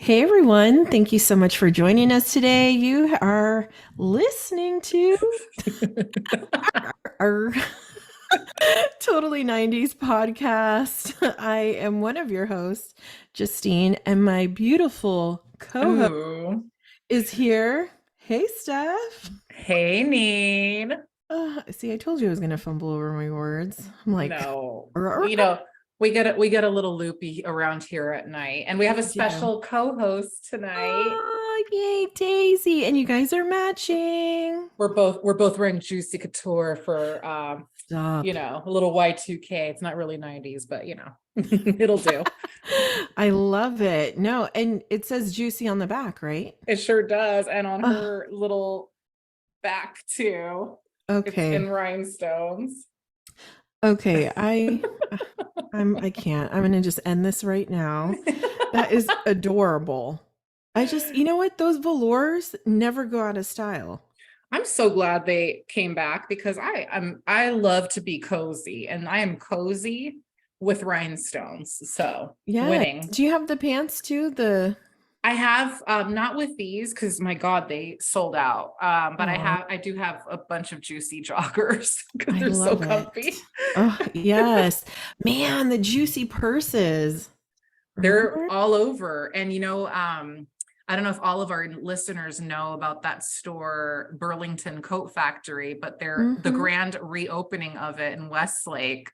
Hey everyone, thank you so much for joining us today. You are listening to our Totally 90s podcast. I am one of your hosts, Justine, and my beautiful co host Ooh. is here. Hey, Steph. Hey, Neen. See, I told you I was going to fumble over my words. I'm like, No, "Rrr." we get a little loopy around here at night, and we have a We do. special co-host tonight. Oh, yay, Daisy. And you guys are matching. We're both wearing Juicy Couture for Stop. a little Y2K. It's not really 90s, but it'll do. I love it. No, and it says juicy on the back, right? It sure does. And on Oh, her little back too, it's okay. in rhinestones. Okay. I can't. I'm gonna just end this right now. That is adorable. You know what? Those velours never go out of style. I'm so glad they came back because I love to be cozy, and I am cozy with rhinestones. So Yeah. winning. Do you have the pants too? I have not with these because my God, they sold out. But Oh, I do have a bunch of juicy joggers because I they're so love it. comfy. Oh, yes. Man, the juicy purses. They're Remember? all over. And I don't know if all of our listeners know about that store, Burlington Coat Factory, but the Mm-hmm. grand reopening of it in Westlake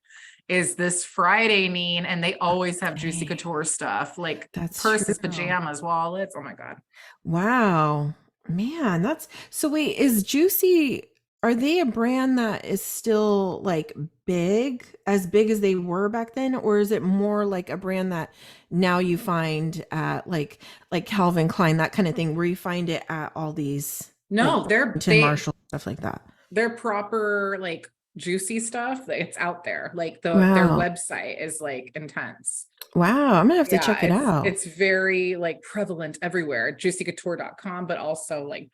is this Friday, Neen, and they always have Juicy Okay. Couture stuff, like That's purses, true. pajamas, wallets. Oh my God. Wow. Man, that's so wait, is Juicy, are they a brand that is still like big as they were back then, or is it more like a brand that now you find at like Calvin Klein, that kind of thing, where you find it at all these like No, Burlington Marshall stuff like that? they're proper like juicy stuff. It's out there. Like their Wow. website is like intense. Wow, I'm gonna have to Yeah, check it it's out. it's very like prevalent everywhere. Juicycouture.com, but also like,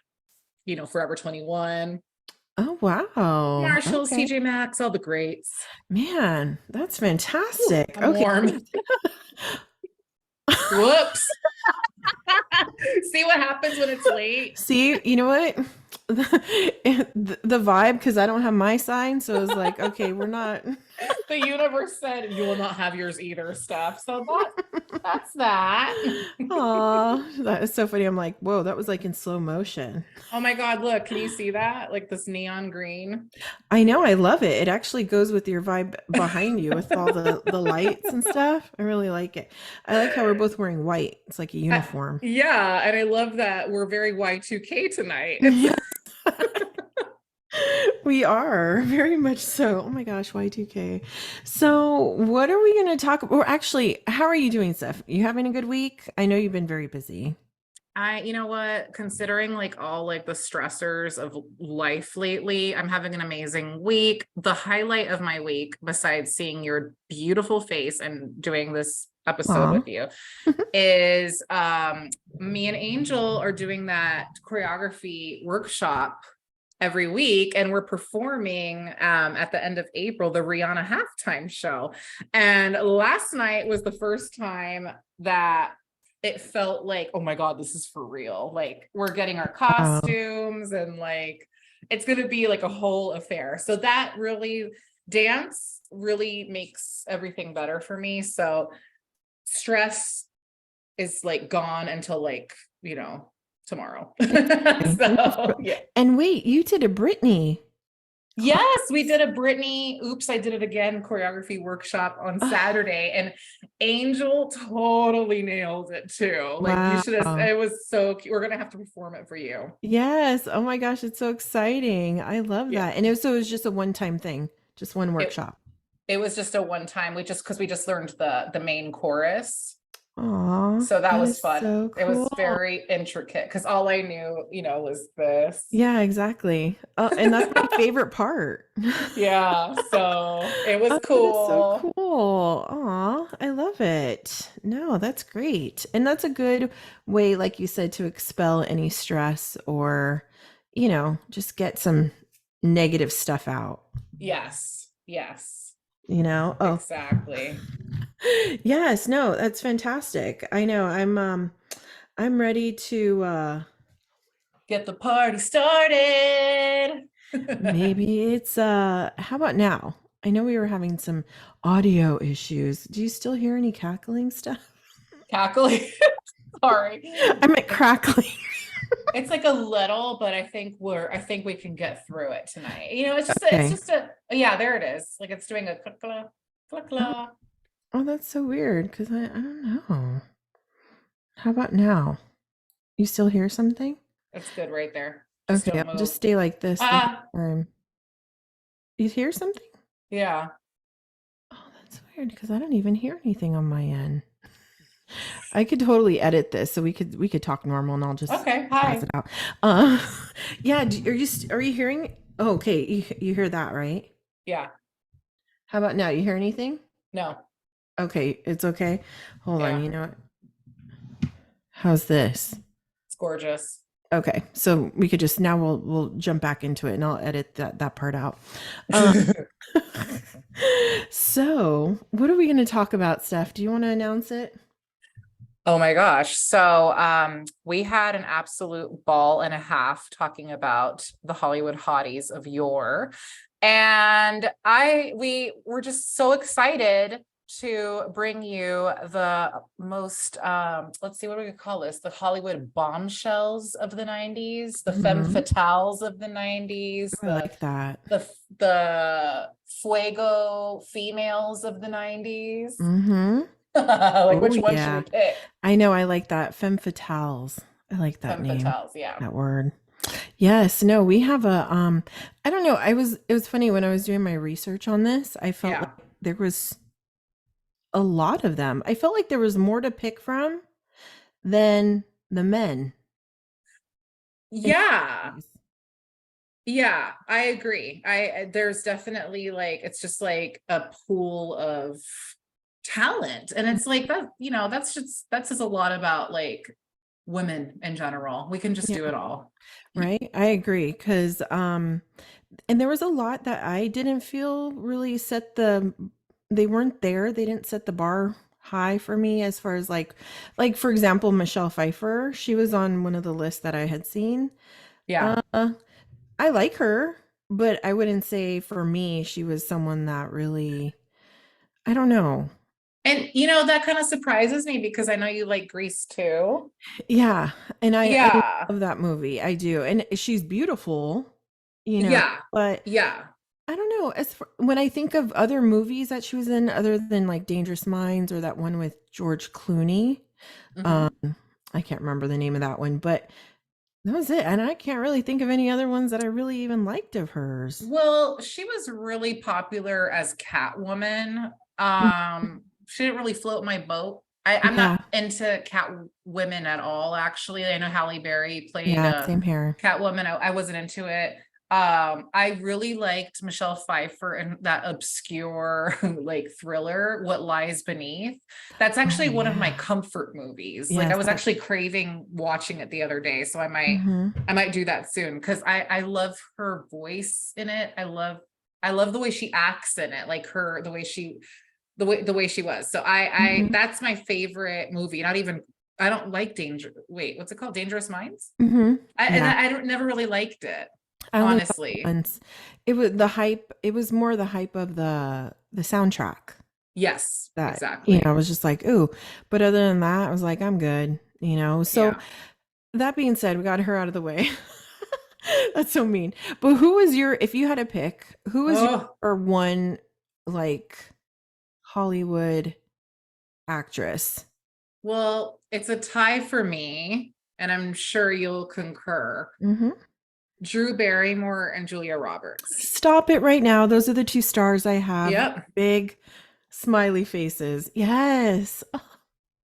Forever 21, Oh wow. Marshalls, Okay. TJ Maxx, all the greats. Man, that's Ooh, fantastic. I'm Okay. warm. Whoops. See what happens when it's late? See, you know what? The vibe, because I don't have my sign, so it's like, okay, we're not. The universe said you will not have yours either, stuff. So that's that. Aw, that is so funny. I'm like, whoa, that was like in slow motion. Oh my God, look, can you see that? Like this neon green. I know, I love it. It actually goes with your vibe behind you with all the lights and stuff. I really like it. I like how we're both wearing white. It's like a uniform. Yeah, and I love that we're very Y2K tonight. It's Yeah, we are very much so. Oh my gosh, Y2K. So, what are we going to talk about? Or actually, how are you doing, Steph? You having a good week? I know you've been very busy. you know what, considering like all like the stressors of life lately, I'm having an amazing week. The highlight of my week, besides seeing your beautiful face and doing this episode Aw. with you, is me and Angel are doing that choreography workshop every week, and we're performing at the end of April the Rihanna halftime show. And last night was the first time that it felt like, oh my God, this is for real. Like we're getting our Wow. costumes, and like it's going to be like a whole affair. So that really, dance really makes everything better for me. So stress is like gone until like, tomorrow. So yeah. And wait, you did a Britney class. Yes, we did a Britney, oops, I did it again choreography workshop on Oh, Saturday, and Angel totally nailed it too. Like you should have, wow. it was so cute. We're gonna have to perform it for you. Yes. Oh my gosh, it's so exciting. I love Yeah. that. And it was just a one-time thing, just one It workshop. it was just a one time. We just learned the main chorus. Aw, So that that was is fun. so It was cool. very intricate because all I knew, was this. Yeah, exactly. And that's my favorite part. Yeah, so it was Oh, that is so cool. cool. Aw, I love it. No, that's great. And that's a good way, like you said, to expel any stress or, just get some negative stuff out, Yes, yes, Oh, exactly. yes, no, that's fantastic. I know. I'm ready to Get the party started. maybe it's how about now? I know we were having some audio issues. Do you still hear any cackling stuff? Cackling. Sorry. I meant crackling. It's like a little, but I think we can get through it tonight. It's Okay. just a, yeah, there it is. Like it's doing a click, click, click, Oh, click. oh, that's so weird because I don't know. How about now? You still hear something? It's good right there. Just Okay, don't I'll just move. stay like this the Ah, whole time. You hear something? yeah. Oh, that's weird because I don't even hear anything on my end. I could totally edit this so we could talk normal and I'll just Okay. pass Hi. it out. Uh yeah, are you hearing? Oh, okay, you hear that, right? Yeah. How about now? You hear anything? No. Okay, it's okay. Hold on, Yeah. you know what? How's this? It's gorgeous. Okay, so we could just now we'll jump back into it and I'll edit that part out. Um so what are we gonna talk about, Steph? Do you want to announce it? Oh my gosh. So we had an absolute ball and a half talking about the Hollywood hotties of yore. And we were just so excited to bring you the most let's see, what do we call this? The Hollywood bombshells of the 90s, the femme Mhm. fatales of the 90s, I like that. the fuego females of the 90s. Mhm. Like Oh which one should we yeah. pick? I know, I like that. Femme fatales. I like that Femme name, fatales, yeah. that word. Yes, no, we have a I don't know, it was funny when I was doing my research on this, I felt Yeah. like there was a lot of them. I felt like there was more to pick from than the men in Yeah. movies. Yeah, I agree. There's definitely like it's just like a pool of talent. And it's like that, that says a lot about like women in general. We can just Yeah, do it all. right? I agree because and there was a lot that I didn't feel really they weren't there. They didn't set the bar high for me as far as like for example, Michelle Pfeiffer, she was on one of the lists that I had seen. Yeah. Uh I like her, but I wouldn't say for me she was someone that really I don't know. And that kind of surprises me because I know you like Grease too. Yeah, and I Yeah. love that movie. I do. And she's beautiful, you know, Yeah. but Yeah. I don't know, when I think of other movies that she was in other than, like, Dangerous Minds or that one with George Clooney, um, Hmm. I can't remember the name of that one, but that was it, and I can't really think of any other ones that I really even liked of hers. Well, she was really popular as Catwoman. Mm, She didn't really float my boat. I'm not yeah, into cat women at all, actually. I know Halle Berry played yeah, same here. Catwoman. I wasn't into it. I really liked Michelle Pfeiffer in that obscure like thriller, What Lies Beneath. That's Oh, actually one of my yeah. comfort movies. Like I Yes, was that actually craving watching it the other day, so mhm. I might do that soon because I love her voice in it. I love the way she acts in it, like her the way she was. So I Mhm, that's my favorite movie. Not even I don't like Danger. Wait, what's it called? Dangerous Minds? mhm. And Yeah. I don't never really liked it, I only saw it honestly. once. It was more the hype of the soundtrack Yes, that, I exactly. was just like, "Ooh," but other than that, I was like, "I'm good," you know? So, Yeah. that being said, we got her out of the way. That's so mean. But if you had to pick, who was your Oh, number 1, like, Hollywood actress? well, it's a tie for me, and I'm sure you'll concur. Mhm. Drew Barrymore and Julia Roberts. Stop it right now. Those are the 2 stars I have with Yep. big smiley faces. Yes.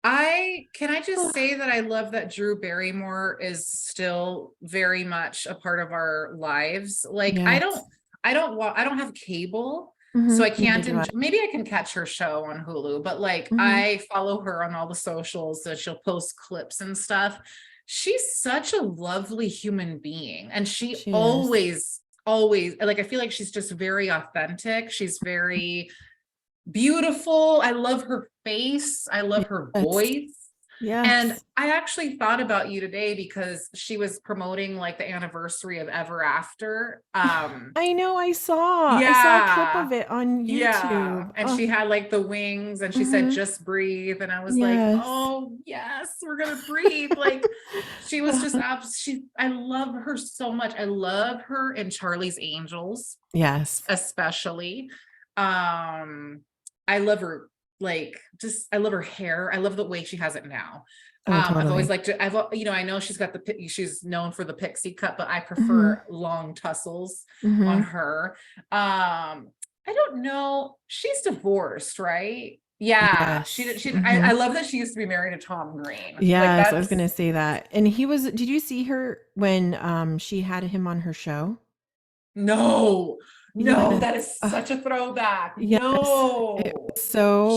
I just say that I love that Drew Barrymore is still very much a part of our lives. Like Yes. I don't have cable, so Mhm. I Neither can't do I. enjoy, maybe I can catch her show on Hulu, but like Mhm. I follow her on all the socials that she'll post clips and stuff. She's such a lovely human being, and she She is. always like I feel like she's just very authentic. She's very beautiful. I love her face. I love her Yes. voice. And Yes. I actually thought about you today because she was promoting like the anniversary of Ever After. I know, I saw a clip Yeah. of it on Yeah. YouTube. And Oh, she had like the wings and she said, mhm. just breathe. And I was like, Yes. oh, yes, we're going to breathe. Like she was just, I love her so much. I love her in Charlie's Angels, Yes. especially. Um, I love her, like, just, I love her hair. I love the way she has it now. Oh, I've always totally. liked it. I know she's got she's known for the pixie cut, but I Mhm. prefer long tussles on Mhm. her. I don't know. She's divorced, right? Yeah, Yes. I Mhm. love that she used to be married to Tom Green. Like Yes, I was that's gonna say that. And he was, did you see her when she had him on her show? no, no, Yes. that is such a throwback. Yes. No, It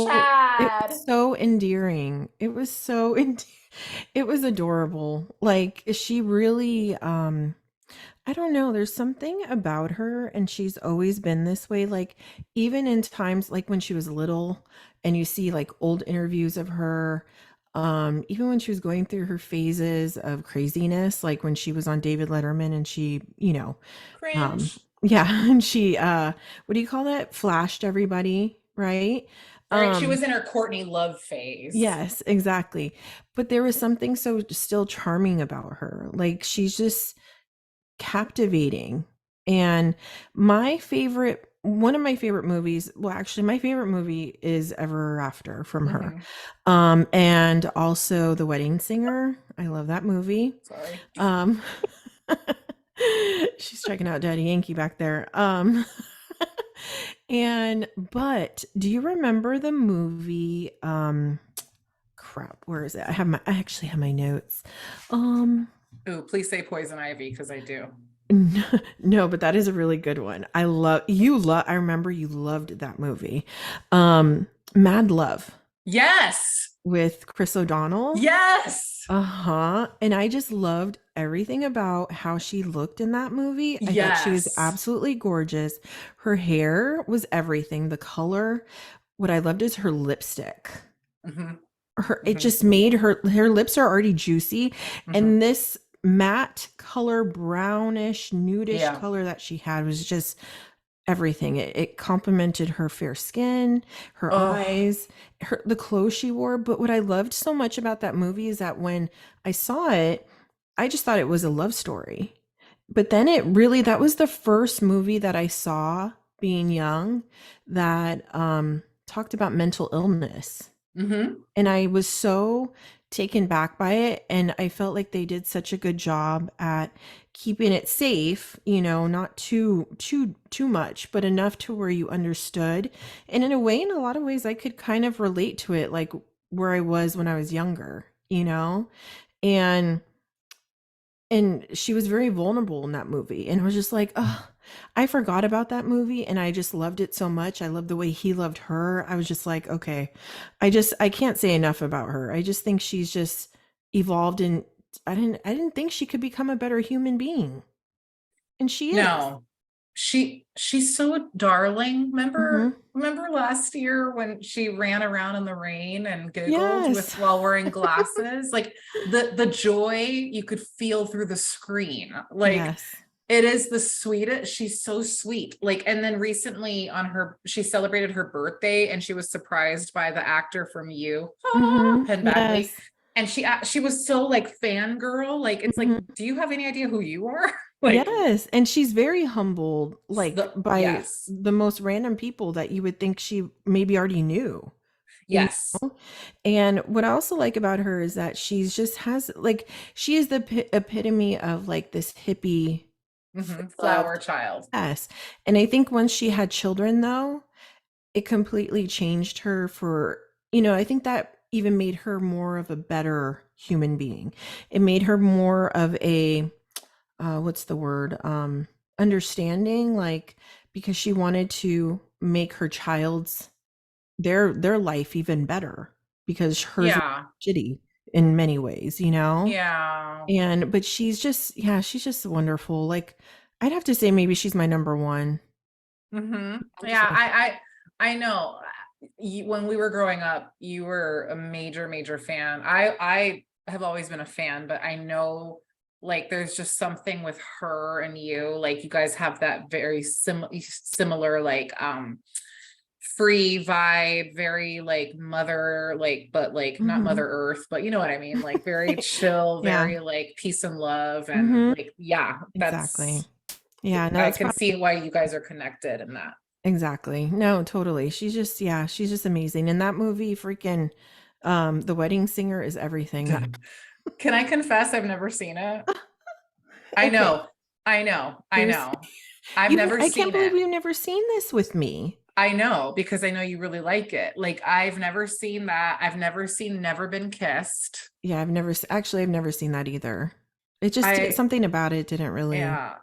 Chad. was so endearing. It was so it was adorable. Like she really I don't know, there's something about her and she's always been this way. Like even in times like when she was little and you see like old interviews of her, even when she was going through her phases of craziness, like when she was on David Letterman and she, Cringe. yeah, and she what do you call that? Flashed everybody, right? Right. She Um was in her Courtney Love phase. yes, exactly. But there was something so still charming about her. Like she's just captivating. And one of my favorite movies, well, actually, my favorite movie is Ever After from her. Mhm. And also The Wedding Singer. I love that movie. Sorry. Um, she's checking out Daddy Yankee back there. But do you remember the movie? Crap, where is it? I actually have my notes. Um, Ooh, please say Poison Ivy because I do. No, but that is a really good one. I remember you loved that movie. Mad Love Yes. with Chris O'Donnell. Yes. Uh-huh. And I just loved everything about how she looked in that movie. I thought she was Yes. absolutely gorgeous. Her hair was everything. The color. What I loved is her lipstick. Hmm. It Hmm. just made her lips are already juicy, Hmm. and this matte color, brownish nudish Yeah. color that she had was just everything. It complemented her fair skin, her Oh. eyes, the clothes she wore. But what I loved so much about that movie is that when I saw it, I just thought it was a love story. But then that was the first movie that I saw being young that talked about mental illness, Hmm. and I was so taken back by it, and I felt like they did such a good job at keeping it safe, not too much, but enough to where you understood. And in a way, in a lot of ways, I could kind of relate to it, like where I was when I was younger. And she was very vulnerable in that movie, and I was just like, oh, I forgot about that movie, and I just loved it so much. I loved the way he loved her. I was just like, okay, I can't say enough about her. I just think she's just evolved, and I didn't think she could become a better human being, and she is. No, she's so darling. Hmm. Remember last year when she ran around in the rain and giggled with Yes. while wearing glasses? Like the joy you could feel through the screen. Like Yes. it is the sweetest. She's so sweet. Like, and then recently she celebrated her birthday and she was surprised by the actor from You, Hmm. Penn Badgley. Yes. And she was so like fangirl. Like, it's like, Hmm. do you have any idea who you are? Like Yes, and she's very humbled, like by yes, the most random people that you would think she maybe already knew. You yes. know? And what I also like about her is that she's just has like she is the epitome of like this hippie free Hmm. love. Flower child. Yes. And I think once she had children though, it completely changed her I think that even made her more of a better human being. It made her more of a what's the word? Understanding, like because she wanted to make her child's their life even better because hers was Yeah, shitty in many ways. yeah. And but she's just wonderful. Like I'd have to say maybe she's my number one. Hmm. I just Yeah, love I know. when we were growing up, you were a major, major fan. I have always been a fan, but I know like there's just something with her and you, like you guys have that very similar like free vibe, very like mother, like, but like not Mhm. Mother Earth, but you know what I mean, like very chill, Yeah. very like peace and love, and Mhm. like yeah, Exactly. that's, Yeah, no, I that's can probably see why you guys are connected in that. exactly. No, totally. She's just yeah, she's just amazing. And that movie freaking The Wedding Singer is everything. That Can I confess I've never seen it? I okay. know, I know, I There's know. I've never I can't seen believe it. you've never seen this with me. I know because I know you really like it. Like I've never seen that. I've never seen Never Been Kissed. Yeah, actually I've never seen that either. It just I something about it didn't really yeah,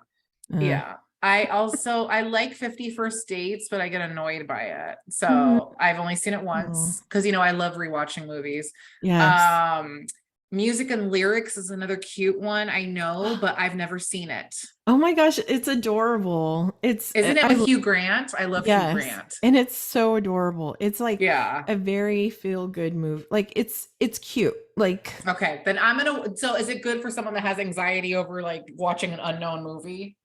uh yeah. I like 50 First Dates, but I get annoyed by it. mhm. So I've only seen it Oh, once because you know I love rewatching movies. yes. Um Music and Lyrics is another cute one, I know, but I've never seen it. Oh my gosh, it's adorable. It's Isn't it I with Hugh Grant? I love Hugh yes, Grant. and it's so adorable. It's like Yeah. a very feel good movie. Like it's cute. Like Okay, then I'm gonna. So, is it good for someone that has anxiety over like watching an unknown movie?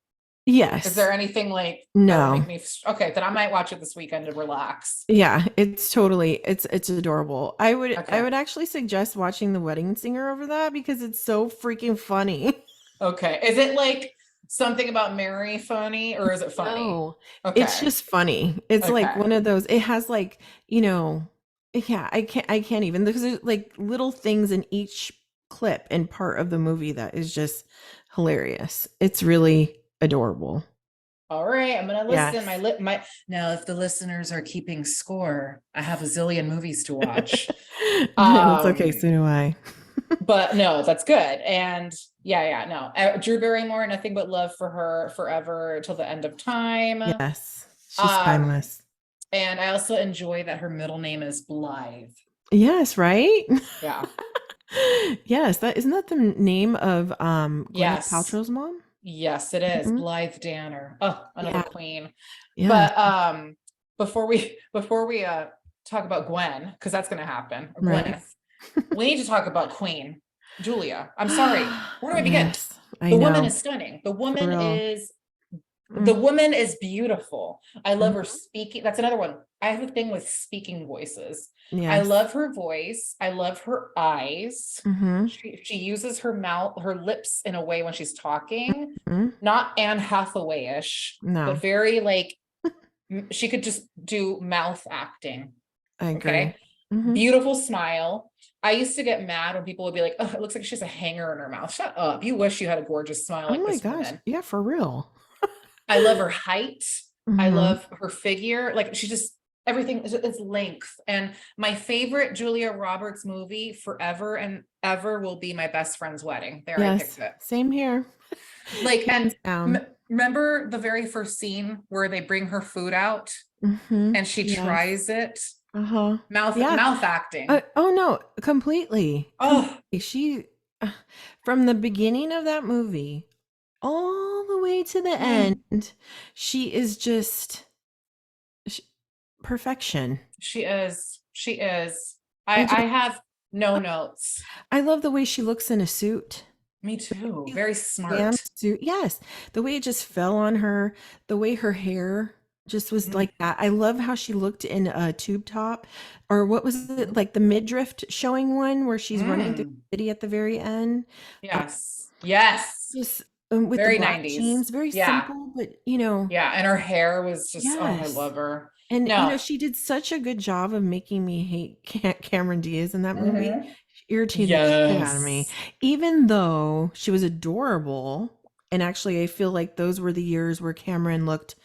Is yes. there anything like that would No. make me? Okay, then I might watch it this weekend to relax. Yeah, it's totally it's adorable. I Okay. would actually suggest watching The Wedding Singer over that because it's so freaking funny. Okay. Is it like something about Mary funny, or is it funny? No, it's Okay. just funny. It's like Okay. one of those, it has like, you know, yeah, I can't even because there's like little things in each clip and part of the movie that is just hilarious. It's really adorable. All right. I'm gonna listen. Yes. My now, if the listeners are keeping score, I have a zillion movies to watch. It's okay, Um, so do I. but no, that's good. And yeah, yeah, no. Drew Barrymore, nothing but love for her forever till the end of time. Yes, she's Um, timeless. and I also enjoy that her middle name is Blythe. Yes, right? Yeah. Yes, that isn't that the name of Gwyneth Yes. Paltrow's mom? Yes, it is. Mhm. Blythe Danner. Oh, another Yeah. queen. Yes. But before we talk about Gwen, because that's gonna happen, or Right. Gwyneth, we need to talk about Queen Julia. I'm sorry. Where do I begin? Yes, I The woman know. is stunning. For real. The Mm, woman is beautiful. I love her mhm. speaking. That's another one. I have a thing with speaking voices. I Yes. love her voice. I love her eyes. Mhm. She uses her mouth, her lips in a way when she's talking, Mhm. not Anne Hathaway-ish, but No, very like she could just do mouth acting. I agree. Okay. Mhm. Beautiful smile. I used to get mad when people would be like, oh, it looks like she has a hanger in her mouth. Shut up. You wish you had a gorgeous smile Oh like my this gosh. woman. Yeah, for real. I love her height. I Mhm. love her figure. Like she just everything is length. And my favorite Julia Roberts movie forever and ever will be My Best Friend's Wedding. There, I picked Yes, it. same here. Like, Hands and down. remember the very first scene where they bring her food out Mhm. and she Yes. tries it? Uh-huh. Mouth Yeah. mouth acting. Oh no, completely. Oh, She uh, from the beginning of that movie all the way to the mm, end, she is just sh perfection. she is. She is. I I just have no notes. I love the way she looks in a suit. Me The way too. she Very looks in a damn smart. suit. Yes, the way it just fell on her, the way her hair just was Mm, like that. I love how she looked in a tube top, or what was it, mhm, like the midriff showing one where she's running through mm. the city at the very end. Uh, Yes. Yes. just with the Very black 90s. jeans, very Yeah. simple, but you know, Yeah. And her hair was just, oh, I yes. love her. And you know, No. she did such a good job of making me hate Cameron Diaz in that movie. Mhm. She irritated the shit out of me, Yes. even though she was adorable. And actually, I feel like those were the years where Cameron looked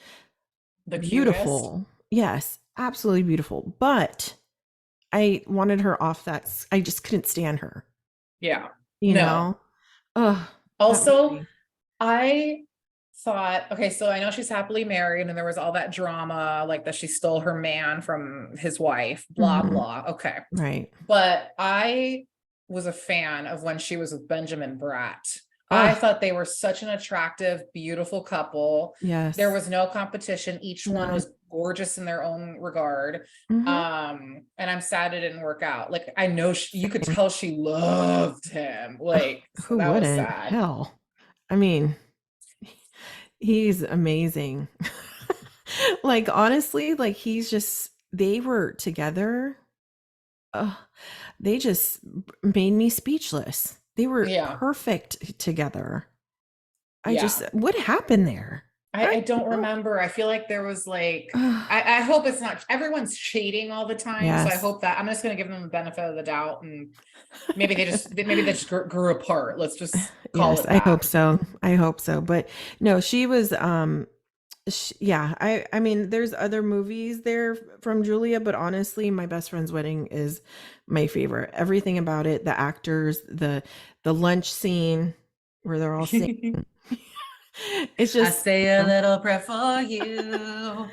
The cutest. beautiful. Yes, absolutely beautiful. But I wanted her off that. I just couldn't stand her. Yeah. You No. know? Ugh, that Also, movie. I thought, okay, so I know she's happily married and there was all that drama, like that she stole her man from his wife, blah, Mhm. blah. Okay. Right. But I was a fan of when she was with Benjamin Bratt. I Oh, thought they were such an attractive, beautiful couple. There yes. was no competition. Each one None. was gorgeous in their own regard. Hmm. And I'm sad it didn't work out. Like I know you could tell she loved him. Like, so Who that was wouldn't? sad. Hell. I mean, he's amazing. Like honestly, like he's just they were together. Uh, they just made me speechless. They were Yeah. perfect together. I just Yeah. what happened there? I I don't don't remember. I feel like there was like, know. I hope it's not, everyone's cheating all the time. So I Yes. hope that I'm just going to give them the benefit of the doubt, and maybe they just grew apart. Let's just call Yes, it I that. hope so. I hope so. But no, she was yeah, I mean there's other movies there from Julia, but honestly, My Best Friend's Wedding is my favorite. Everything about it, the actors, the lunch scene where they're all singing. It's I just, say a little prayer for you.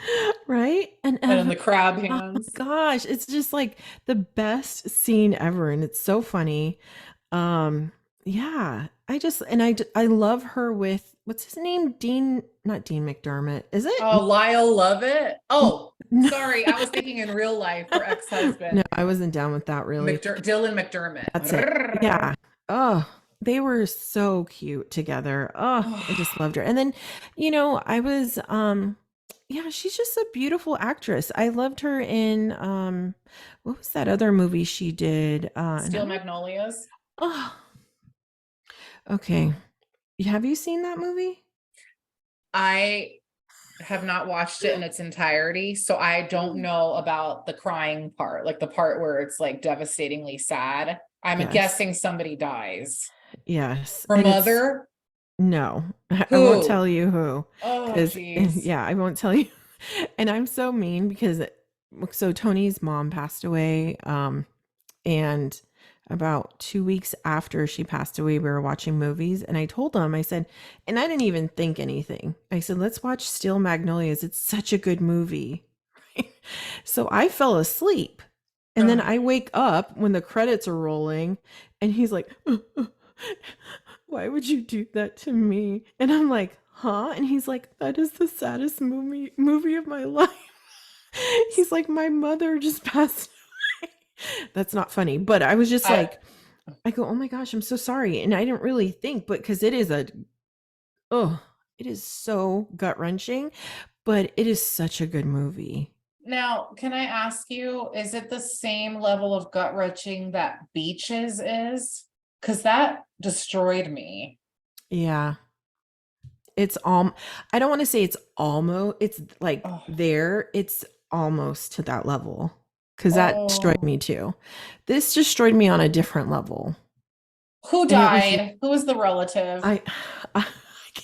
right? And And then every the crab oh my hands. gosh, it's just like the best scene ever and it's so funny. Yeah, I just and I love her with what's his name? Dean, not Dean McDermott, is it? Oh, Lyle Lovett. Oh, No, sorry. I was thinking in real life, her no, ex-husband, I wasn't down with that really. Dylan McDermott. That's it. Yeah. Oh, they were so cute together. Oh, I just loved her. And then, I was yeah, she's just a beautiful actress. I loved her in what was that other movie she did? And I Steel don't Magnolias. oh, okay. Have you seen that movie? I have not watched it in its entirety, so I don't Mm. know about the crying part, like the part where it's like devastatingly sad. I'm Yes. guessing somebody dies. Yes. Her And it's mother? no, I won't Who? tell you who, Oh, because geez. yeah, I won't tell you. And I'm so mean because so Tony's mom passed away, and about 2 weeks after she passed away, we were watching movies, and I told him, I said, and I didn't even think anything. I said, let's watch Steel Magnolias. It's such a good movie. So I fell asleep, and then Oh, I wake up when the credits are rolling, and he's like, why would you do that to me? And I'm like, huh? And he's like, that is the saddest movie of my life. He's like, my mother just passed away. That's not funny, but I was just I like, I go, oh my gosh, I'm so sorry. And I didn't really think, but because oh, it is so gut wrenching, but it is such a good movie. now can I ask you, is it the same level of gut wrenching that Beaches is? Because that destroyed me. Yeah. It's I don't want to say it's almost, it's like Oh, there, it's almost to that level because that destroyed oh. me too. This destroyed me on a different level. Who And it was, died? Who was the relative? I, I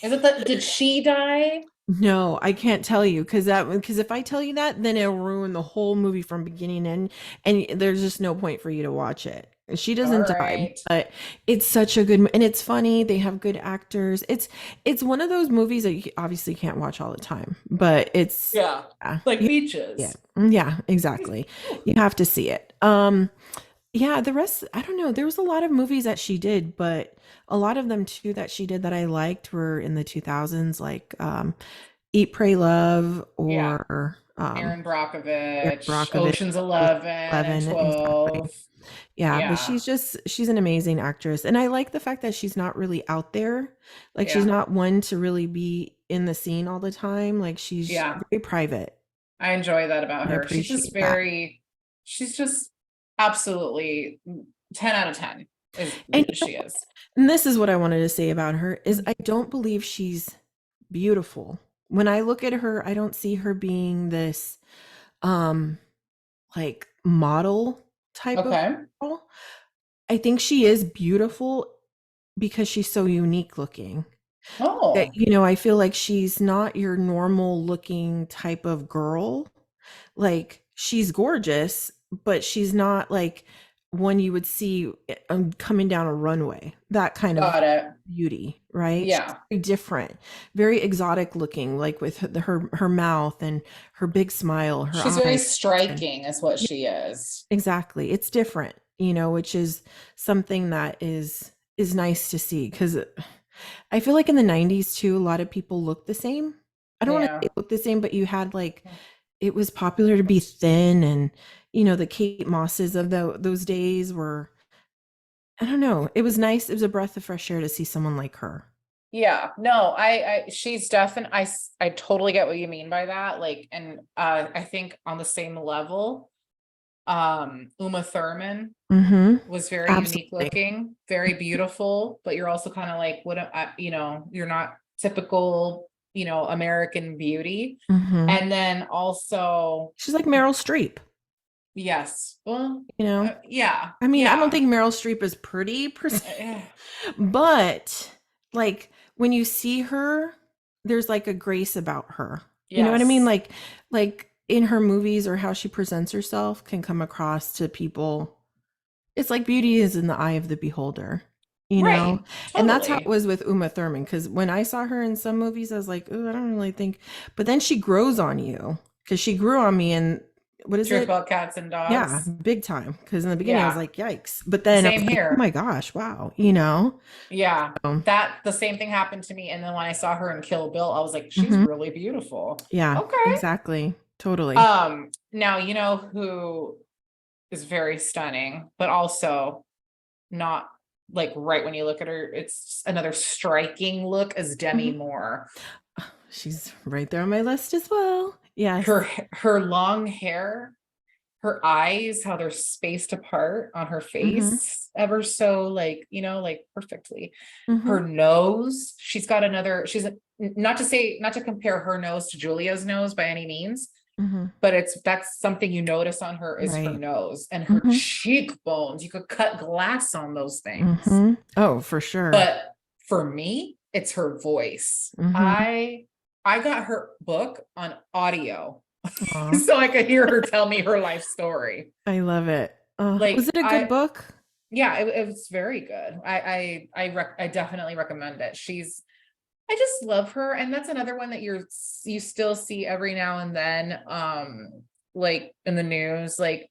Is it did she die? no, I can't tell you because if I tell you that, then it'll ruin the whole movie from beginning to end, and there's just no point for you to watch it. And she All doesn't die, right. but it's such a and it's funny. They have good actors. It's one of those movies that you obviously can't watch all the time, but it's Yeah. yeah, Like yeah, Beaches. yeah, exactly. You have to see it. Yeah, the rest, I don't know. There was a lot of movies that she did, but a lot of them too that she did that I liked were in the 2000s, like Eat, Pray, Love, Yeah. or Aaron Erin Brockovich, Brockovich, Ocean's Ocean's 11 and 11, exactly. 12. Yeah, but Yeah. she's an amazing actress, and I like the fact that she's not really out there. Like she's Yeah. not one to really be in the scene all the time. Like she's Yeah. very private. I enjoy that about I her. appreciate that. She's just absolutely 10 out of 10 is And she is. And this is what I wanted to say about her is Mm. I don't believe she's beautiful. When I look at her, I don't see her being this um like model type of Okay. girl. I think she is beautiful because she's so unique looking. That, Oh, I feel like she's not your normal looking type of girl. Like she's gorgeous, but she's not like one you would see coming down a runway. That kind of got it. beauty, right? She's Yeah. very different, very exotic looking, like with her mouth and her big smile, her She's very eyes. And striking, is what yeah, she is. exactly. It's different, which is something that is nice to see because I feel like in the 90s too, a lot of people looked the same. I don't want to Yeah. say look the same, but you had like it was popular to be thin and the Kate Mosses of those days were I don't know. It was nice. It was a breath of fresh air to see someone like her. Yeah, no, she's definitely, I totally get what you mean by that. Like, and I think on the same level, Uma Thurman Mhm. was very unique Absolutely. looking, very beautiful, but you're also kind of like, you're not typical, American beauty. Mhm. And then also, She's like Meryl Streep, yes, well, you know? yeah, I mean, I don't yeah, think Meryl Streep is pretty per se, eh, but like when you see her, there's like a grace about her. You know what I mean? yes, Like in her movies or how she presents herself can come across to people. It's like beauty is in the eye of the beholder, you know? right, And that's how it totally. was with Uma Thurman. Cause when I saw her in some movies, I was like, oh, I don't really think, but then she grows on you because she grew on me. And what is Truth it? about cats and Yeah, dogs. big time. Because in the beginning, I was Yeah, like, yikes. But then I same was like, oh my here. gosh, wow. Yeah, So, that the same thing happened to me. And then when I saw her in Kill Bill, I was like, she's mhm. really beautiful. Yeah, Okay. exactly. Totally. Now you know who is very stunning, but also not like right when you look at her, it's another striking look as Demi Mhm. Moore. She's right there on my list as well. Yes. Her long hair, her eyes, how they're spaced apart on her Hmm. face, ever so like, like perfectly. Her Hmm. nose, not to say, not to compare her nose to Julia's nose by any means, Hmm. but that's something you notice on her is her Right. nose and her Hmm. cheekbones. You could cut glass on those things. Hmm. Oh, for sure. But for me, it's her voice. Hmm. I got her book on audio Aw, so I could hear her tell me her life story. I love it. Was Like it a good book? yeah, it was very good. I definitely recommend it. I just love her, and that's another one that you still see every now and then, like in the news. Like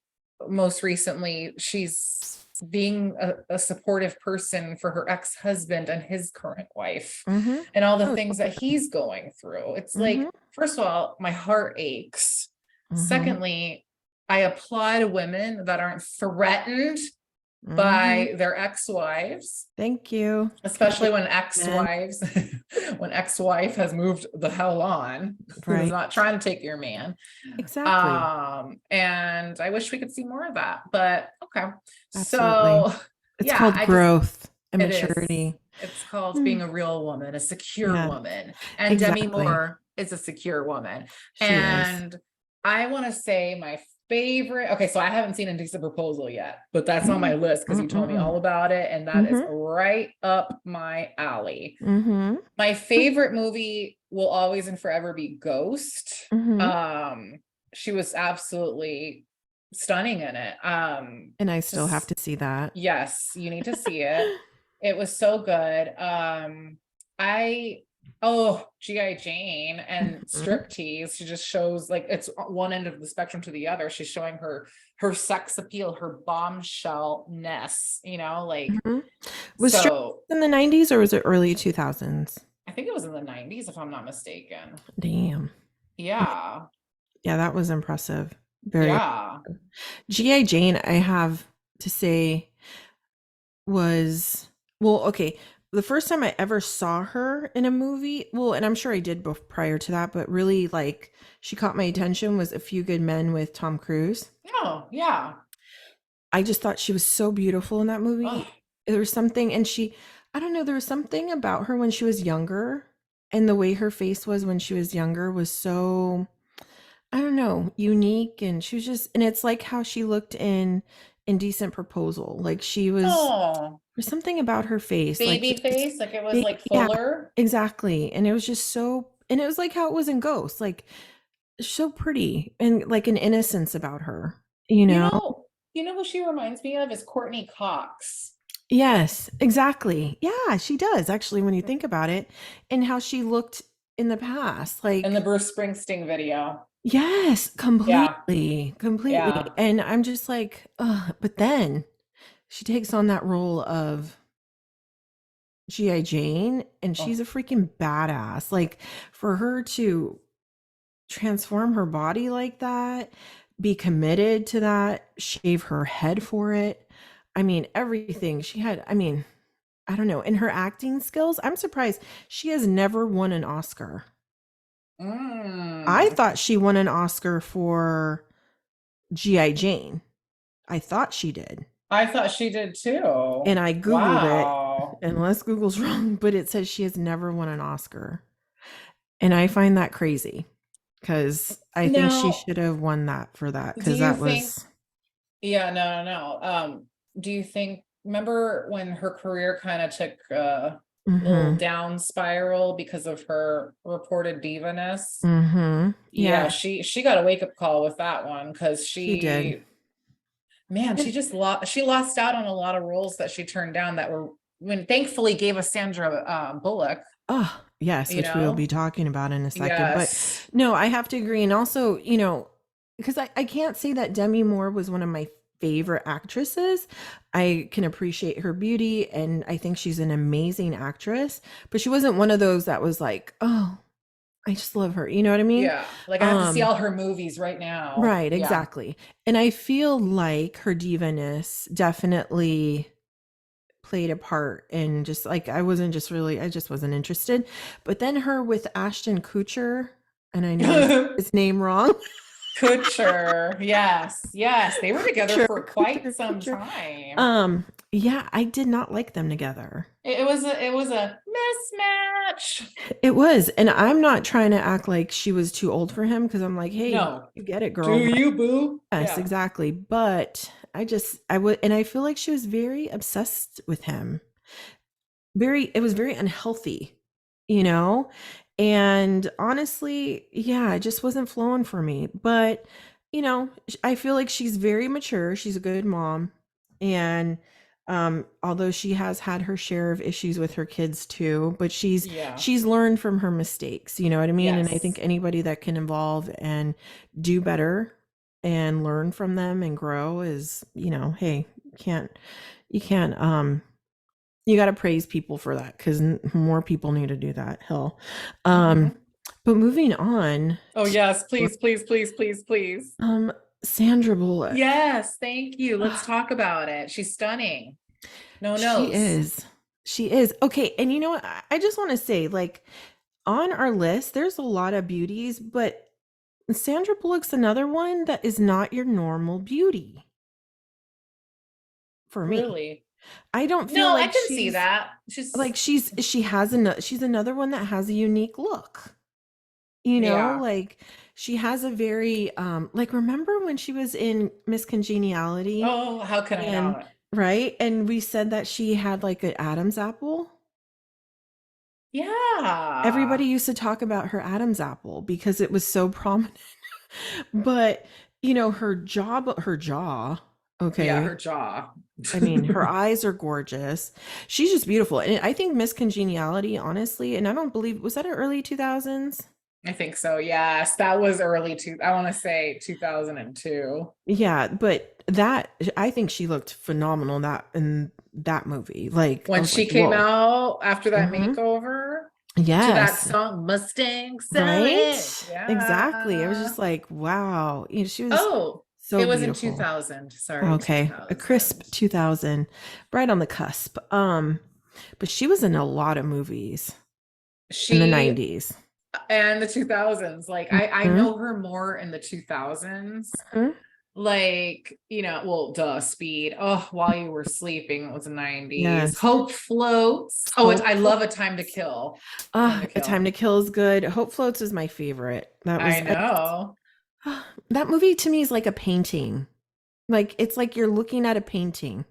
most recently, she's being a supportive person for her ex-husband and his current wife, Hmm. and all the Oh, things that he's going through. It's hmm. like, first of all, my heart aches. Hmm. Secondly, I applaud women that aren't threatened Hmm. by their ex-wives, Thank you. especially when Man. ex-wives when ex-wife has moved the hell on, who's Right. not trying to take your man. Exactly. And I wish we could see more of that, but okay. Absolutely. So It's yeah, called growth and it is maturity. it's called Hmm. being a real woman, a secure Yeah, woman, and Demi exactly. Moore is a secure woman. She is. And I want to say my favorite, okay, so I haven't seen Indecent Proposal yet, but that's on Mm, my list because mm, you told me mm, all about it, and that is mm. right up my alley. Mhm. My Mhm. favorite movie will always and forever be Ghost. Mhm. She was absolutely stunning in it. And I still have Just to see that. yes, you need to see it. It was so good. I oh, GI Jane and Mhm. striptease. She just shows like it's one end of the spectrum to the other. She's showing her sex appeal, her bombshell ness, like Mhm. Was Strip so in the 90s or was it early 2000s? I think it was in the 90s, if I'm not mistaken. Damn. Yeah. Yeah, that was impressive. Very Yeah. G.I. Jane, I have to say, was well, okay. The first time I ever saw her in a movie, well, and I'm sure I did prior to that, but really like she caught my attention was A Few Good Men with Tom Cruise. Oh, yeah. I just thought she was so beautiful in that Oh, movie. There was something, and I don't know, there was something about her when she was younger, and the way her face was when she was younger was so, I don't know, unique. And she was just, and it's like how she looked in Indecent Proposal. Like oh, there's something about her face, like baby face. Like it was big, like yeah, fuller. exactly. And it was just so, and it was like how it was in Ghost, like so pretty and like an innocence about her, you You know? know, you know who she reminds me of is Courtney Cox Yes, exactly. Yeah, she does actually when you think about it and how she looked in the past. in the Like, Bruce Springsteen video. yes, Yeah. completely. Yeah. And I'm just like, but then she takes on that role of G.I. Jane, and she's Oh. a freaking badass. Like, for her to transform her body like that, be committed to that, shave her head for it. I mean, everything she had. I mean, I don't know. In her acting skills, I'm surprised she has never won an Oscar. I Mm. thought she won an Oscar for G.I. Jane. I thought she did. I thought she did too. And I Googled it, Wow. unless Google's wrong, but it says she has never won an Oscar. And I find that crazy because I think she Now, should have won that for that do because you that think, was. yeah, no, no, no. Do you think, remember when her career kind of took a little Mhm. down spiral because of her reported divaness? Mhm. Yeah, Yeah, she got a wake-up call with that one because she did. man, And she lost out on a lot of roles that she turned down that were when thankfully gave us Sandra Bullock, oh, yes, you which we'll be know? talking about in a second. But Yes. no, I have to agree. And also, because I can't say that Demi Moore was one of my favorite actresses. I can appreciate her beauty and I think she's an amazing actress, but she wasn't one of those that was like, oh, I just love her. You know what I mean? Yeah. Like I have to see Um, all her movies right now. right, Yeah. exactly. And I feel like her divaness definitely played a part in just like I just wasn't interested. But then her with Ashton Kutcher, and I know I'm saying his name wrong. Kutcher. Yes. Yes. They were together Kutcher, for quite Kutcher, some Kutcher. time. Yeah, I did not like them together. It was a mismatch. It was, and I'm not trying to act like she was too old for him because I'm like, hey, No. you get it, Do girl. But you, boo? yes, Yeah. exactly. But I would, and I feel like she was very obsessed with him. It was very unhealthy, you know? And honestly, yeah, it just wasn't flowing for me. But, I feel like she's very mature. She's a good mom. And although she has had her share of issues with her kids too, but Yeah. she's learned from her mistakes, you know what I mean? And I think Yes. anybody that can evolve and do better and learn from them and grow is, hey, you can't you got to praise people for that because more people need to do that. Hell. Um, Hmm. but moving on Oh, to yes. Please, please, please, please, please. um, Sandra Bullock. Yes. Thank you. Let's talk about it. She's stunning. No She nose. is. She is. Okay. And you know what? I just want to say, like, on our list, there's a lot of beauties, but Sandra Bullock's another one that is not your normal beauty for me. Really? I don't feel No, I like can see that. she's another one that has a unique look. Yeah. Like she has a very like remember when she was in Miss Congeniality Oh, how can I and not? right? And we said that she had like an Adam's apple. Everybody Yeah. used to talk about her Adam's apple because it was so prominent. But her jaw, Yeah, her okay. jaw. I mean, her eyes are gorgeous. She's just beautiful. And I think Miss Congeniality, honestly, and I don't believe was that an early 2000s? I think so. Yes, that was I want to say 2002. Yeah, but that I think she looked phenomenal in that movie. Like I When was she like, came "Whoa." out after that Mhm. makeover to that Yes. song Mustang Sally. Right? Exactly. I was Yeah. just like, "Wow." She was Oh, so it was in beautiful. 2000. Sorry, Okay. A crisp 2000. 2000, right on the cusp. But she was in a lot of movies in the She 90s. and the 2000s. Like I Mhm. know her more in the 2000s. Mhm. Like, well, duh, Speed. Oh, While You Were Sleeping was the 90s. Yes. Hope Floats. Oh, I Hope love A Time to Kill. Time to A Time Kill. to Kill is good. Hope Floats is my favorite. I know. That movie to me is like a painting. Like it's like you're looking at a painting.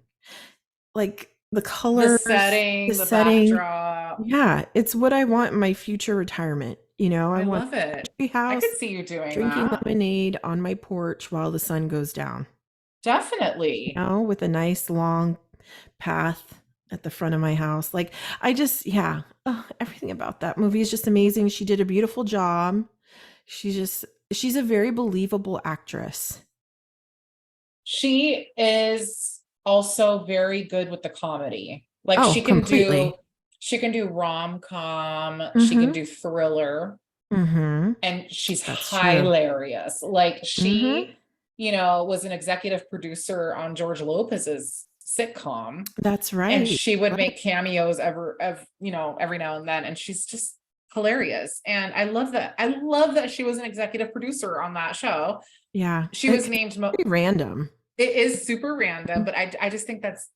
Like the The colors, the setting, the setting. backdrop. Yeah, it's what I want in my future retirement. I I want love a it. country I could house, see you doing drinking that. lemonade on my porch while the sun goes down. Definitely. With a nice long path at the front of my house. Like I just yeah, everything about that movie is just amazing. She did a beautiful job. She's a very believable actress. She is also very good with the comedy. Like Oh, completely. She can do rom-com, she can Mm-hmm. do thriller, Mm-hmm. and she's That's true. hilarious. Like Mm-hmm. she, was an executive producer on George Lopez's sitcom, That's and right. she would Right. make cameos every now and then, and she's just hilarious. And I love that she was an executive producer on that show. Yeah. She was named Pretty random. it is super random, but I just think that's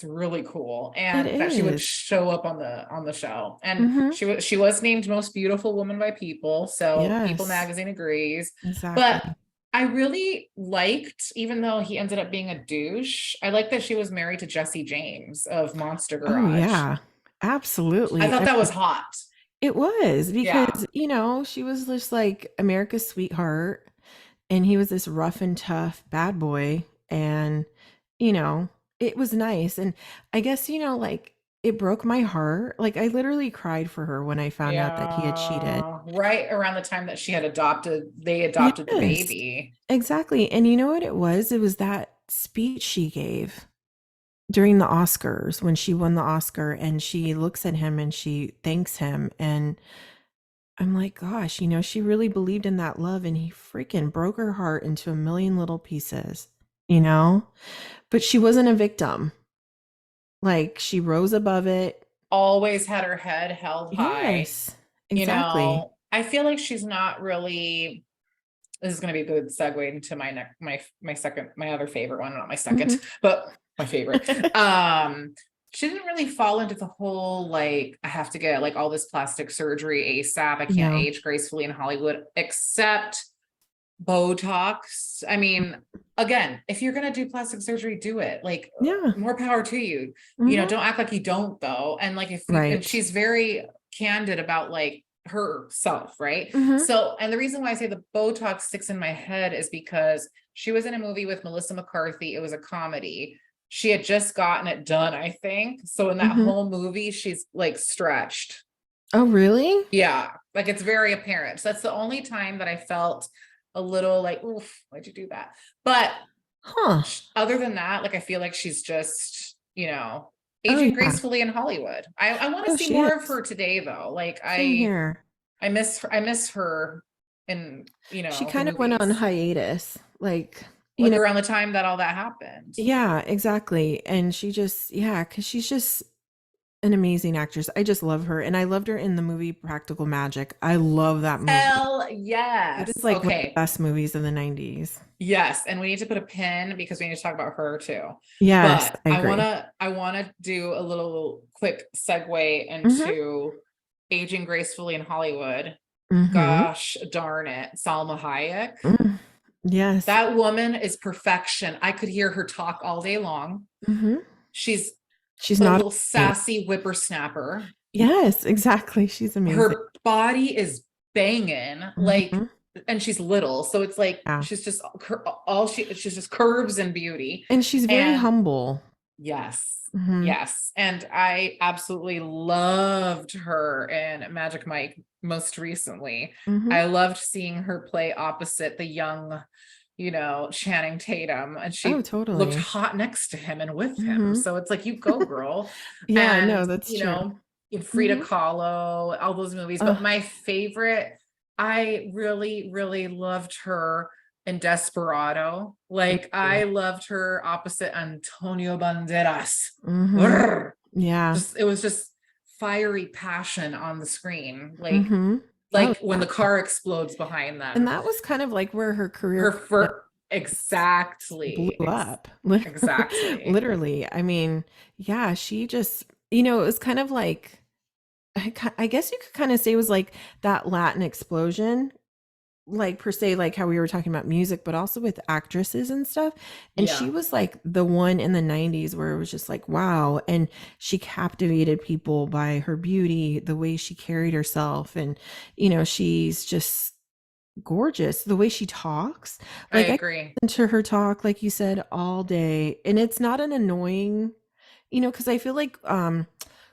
really cool, It and that she would is. show up on the show. And Mm-hmm. she was named most beautiful woman by People, so People Yes, magazine agrees. But exactly. I really liked, even though he ended up being a douche, I like that she was married to Jesse James of Monster Oh Garage. yeah, I absolutely. thought that was hot. It was Yeah. because, she was just like America's sweetheart, and he was this rough and tough bad boy. And, you know, it was nice. And I guess, like it broke my heart. Like I literally cried for her when I found out that he had cheated. Yeah, right around the time that they adopted the Yes, baby. exactly. And you know what it was? It was that speech she gave during the Oscars when she won the Oscar, and she looks at him and she thanks him. And I'm like, gosh, she really believed in that love, and he freaking broke her heart into a million little pieces, you know? But she wasn't a victim. Like she rose above it. Always had her head held high. Yes, exactly. I feel like she's not really. This is going to be a good segue into my other favorite one, not my second, Hmm. but my favorite. She didn't really fall into the whole like I have to get like all this plastic surgery ASAP. I can't No. age gracefully in Hollywood, except Botox. I mean, again, if you're gonna do plastic surgery, do it. Like Yeah. more power to you. Hmm. Don't act like you don't though. And like and Right. she's very candid about like herself, right? Hmm. So, and the reason why I say the Botox sticks in my head is because she was in a movie with Melissa McCarthy. It was a comedy. She had just gotten it done, I think. So in that Hmm. whole movie, she's like stretched. Oh, really? Yeah, like it's very apparent. So that's the only time that I felt a little like, oof, why'd you do that? But Huh. other than that, like I feel like she's just, Oh, aging yeah. gracefully in Hollywood. I want to Oh, see she more of is. her today though. Like Same here. I miss her in, She the kind of went on movies. hiatus. Like around the time that all that happened. Yeah, exactly. And she just, yeah, because she's just an amazing actress. I just love her. And I loved her in the movie Practical Magic. I love that movie. Hell It is yes. like one of the Okay. best movies of the 90s. Yes, and we need to put a pin because we need to talk about her too. Yes, But I agree. I wanna do a little quick segue Mhm. into aging gracefully in Hollywood. Mhm. Gosh darn it, Salma Hayek. Mm. Yes. That woman is perfection. I could hear her talk all day long. Mhm. She's She's a not little afraid. sassy whippersnapper. Yes, exactly. She's amazing. Her body is banging, like, Mhm. and she's little, so it's like Yeah. she's just she's just curves and beauty. And she's very And humble. yes, Mhm. yes, and I absolutely loved her in Magic Mike most recently. Mhm. I loved seeing her play opposite the young, Channing Tatum, and Oh, she looked totally. hot next to him and with him. Mhm. So it's like, you go, girl. Yeah, And, no, that's true. Frida Mhm. Kahlo, all those movies. But Ugh. my favorite, I really, really loved her in Desperado. Like Ooh. I loved her opposite Antonio Banderas. Mhm. Urgh. Yeah. It was just fiery passion on the screen. Mhm. Oh, Like when yeah. the car explodes behind And them. that was kind of like where her career Her kind of fur blew exactly. up. Exactly. Literally. I mean, yeah, she just, it was kind of like I guess you could kind of say it was like that Latin explosion, like per se, like how we were talking about music, but also with actresses and stuff. And she Yeah, was like the one in the 90s where it was just like, wow. And she captivated people by her beauty, the way she carried herself. And, she's just gorgeous. The way she talks. I Like I agree. listen to her talk, like you said, all day. And it's not an annoying, because I feel like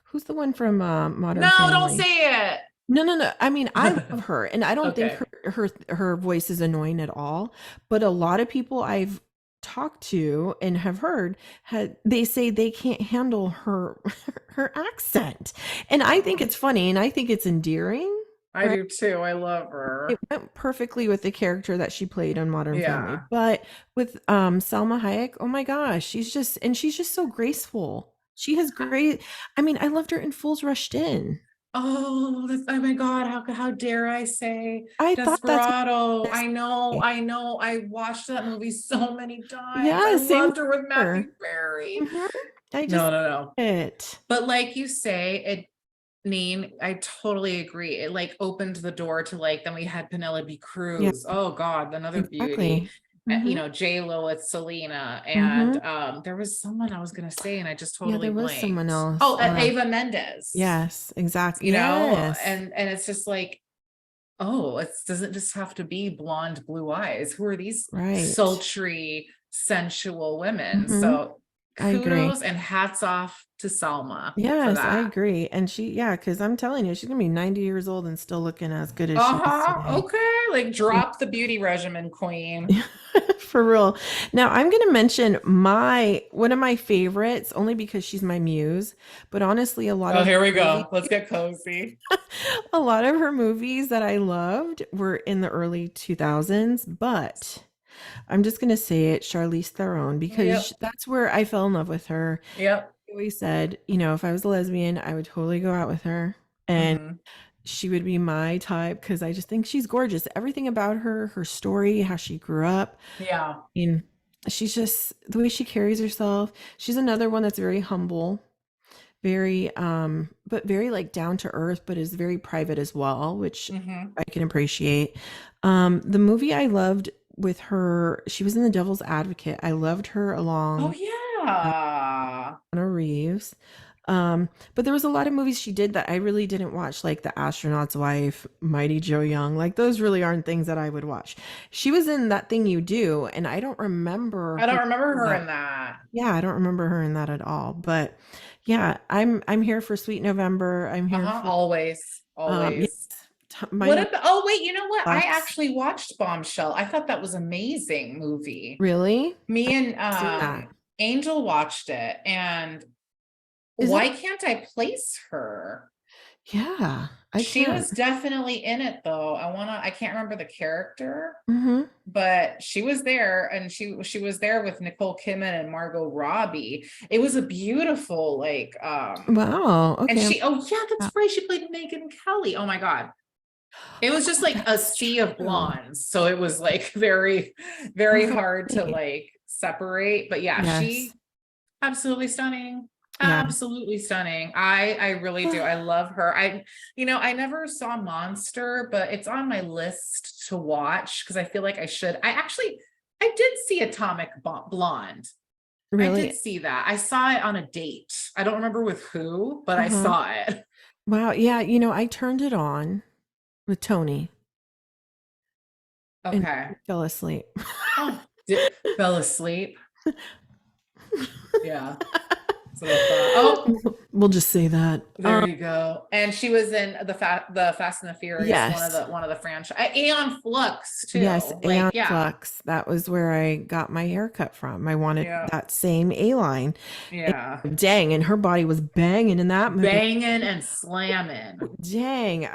who's the one from Modern No, don't Family? say No, no, no. I mean, I it. love her, and I don't think Okay. her voice is annoying at all. But a lot of people I've talked to and have heard they say they can't handle her her accent. And I think Oh, it's funny and I think it's endearing, I right? do too. I love It her. went perfectly with the character that she played on Modern Family. Yeah. But with Selma Hayek, oh my gosh, she's just so graceful. She has great, I mean, I loved her in Fools Rushed In. Oh, oh my God, how dare I say I thought that's what Desperado. I was I know, gonna say. I know. I watched that movie so many times. I Yeah, same loved her with Matthew here. Perry. Mhm. I just No, no, no. it. But like you say, it Neen, I totally agree. It like opened the door to like, then we had Penelope Yeah, Cruz. Oh God, another beauty. exactly. Mhm. J Lo with Selena, and Mhm. there was someone I was gonna say, and I just Yeah, totally there was someone blanked. else. Oh, Ava Mendes. Yes, exactly. Yes. And it's just like, oh, it doesn't just have to be blonde, blue eyes. Who are these Right. sultry, sensual women? Mhm. So I agree. kudos and hats off to Selma for Yes, I that. agree. And yeah, because I'm telling you, she's gonna be 90 years old and still looking as good as she is Uh-huh. today. Okay. Like Yeah. drop the beauty regimen, queen. For real. Now I'm gonna mention my one of my favorites, only because she's my muse, but honestly, a lot Oh, of here we her movies, go. Let's get cozy. a lot of her movies that I loved were in the early 2000s, but I'm just gonna say it, Charlize Theron, because Yep. that's where I fell in love with her. Yep. I always said, if I was a lesbian, I would totally go out with her. And Hmm. she would be my type because I just think she's gorgeous. Everything about her, her story, how she grew up. Yeah. I mean, she's just the way she carries herself. She's another one that's very humble, very but very like down to earth, but is very private as well, which Hmm. I can appreciate. The movie I loved with her, she was in The Devil's Advocate. I loved her Oh along yeah. Keanu Reeves. But there was a lot of movies she did that I really didn't watch, like The Astronaut's Wife, Mighty Joe Young. Like those really aren't things that I would watch. She was in That Thing You Do, and I don't remember I don't her remember in her that. in that. Yeah, I don't remember her in that at all. But yeah, I'm here for Sweet November. I'm here Uh-huh. for Always. yes, Always. My What Young about, oh wait, you know what? I Bucks. actually watched Bombshell. I thought that was amazing movie. Really? Me and Seen that? Angel watched it, and Is it? why can't I place her? Yeah, I She can't. was definitely in it though. I can't remember the character, Mm-hmm. but she was there, and she was there with Nicole Kidman and Margot Robbie. It was a beautiful Wow. and Okay. oh yeah, that's right. She played Megan Kelly. Oh my God. It was just Oh, like a that's sea of true. blondes. So it was like very, very Oh, hard to right. like separate. But yeah, Yes. she absolutely stunning. Yeah. Absolutely stunning. I really do. I love her. I never saw Monster, but it's on my list to watch because I feel like I should. I did see Atomic Blonde. I did Really? see that. I saw it on a date. I don't remember with who, but I Uh-huh. saw it. Wow. Yeah, I turned it on with Tony and Okay. fell asleep. Oh, fell asleep. Yeah, that's what I thought. Oh, We'll just say that. there you go. And she was in the Fast and the Furious, Yes. one of the franchise. Aeon Flux Yes, too. Like, Aeon yeah, Flux. That was where I got my haircut from. I wanted yeah, that same A-line. yeah. And dang, and her body was banging in that movie. Banging and slamming. Dang.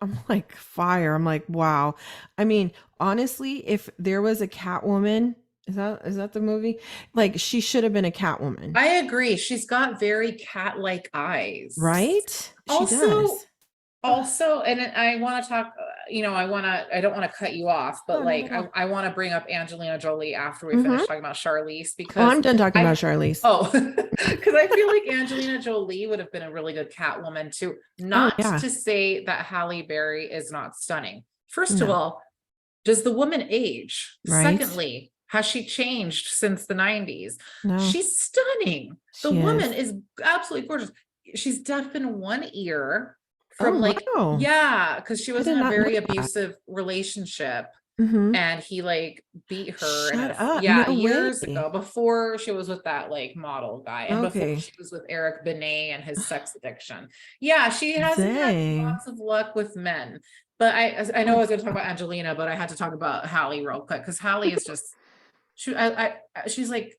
I'm like fire. I'm like, wow. I mean, honestly, if there was a Catwoman, is that the movie? Like she should have been a Catwoman, I agree. She's got very cat-like eyes. right? She Also, does. Ugh. and I want to talk, I don't want to cut you off, but No, not like, at all. I want to bring up Angelina Jolie after we finish Mm-hmm. talking about Charlize Oh, because I'm done talking about I, Charlize. oh, because I feel like Angelina Jolie would have been a really good Catwoman too. Oh Not yeah. to say that Halle Berry is not stunning. First of No. all, does the woman age? Right? Secondly, has she changed since the 90s? No. She's stunning. The She woman is. is absolutely gorgeous. She's deaf in one ear from Oh like, wow. yeah, because she I was did in a not know very that. abusive relationship, Mm-hmm. and he like beat her Shut up. yeah, No way. years ago, before she was with that like model guy, and before Okay. she was with Eric Benet and his sex addiction. Yeah, she hasn't had Dang. lots of luck with men. But I know I Oh, was going to talk about Angelina, but I had to talk about Hallie real quick because Hallie is just she's like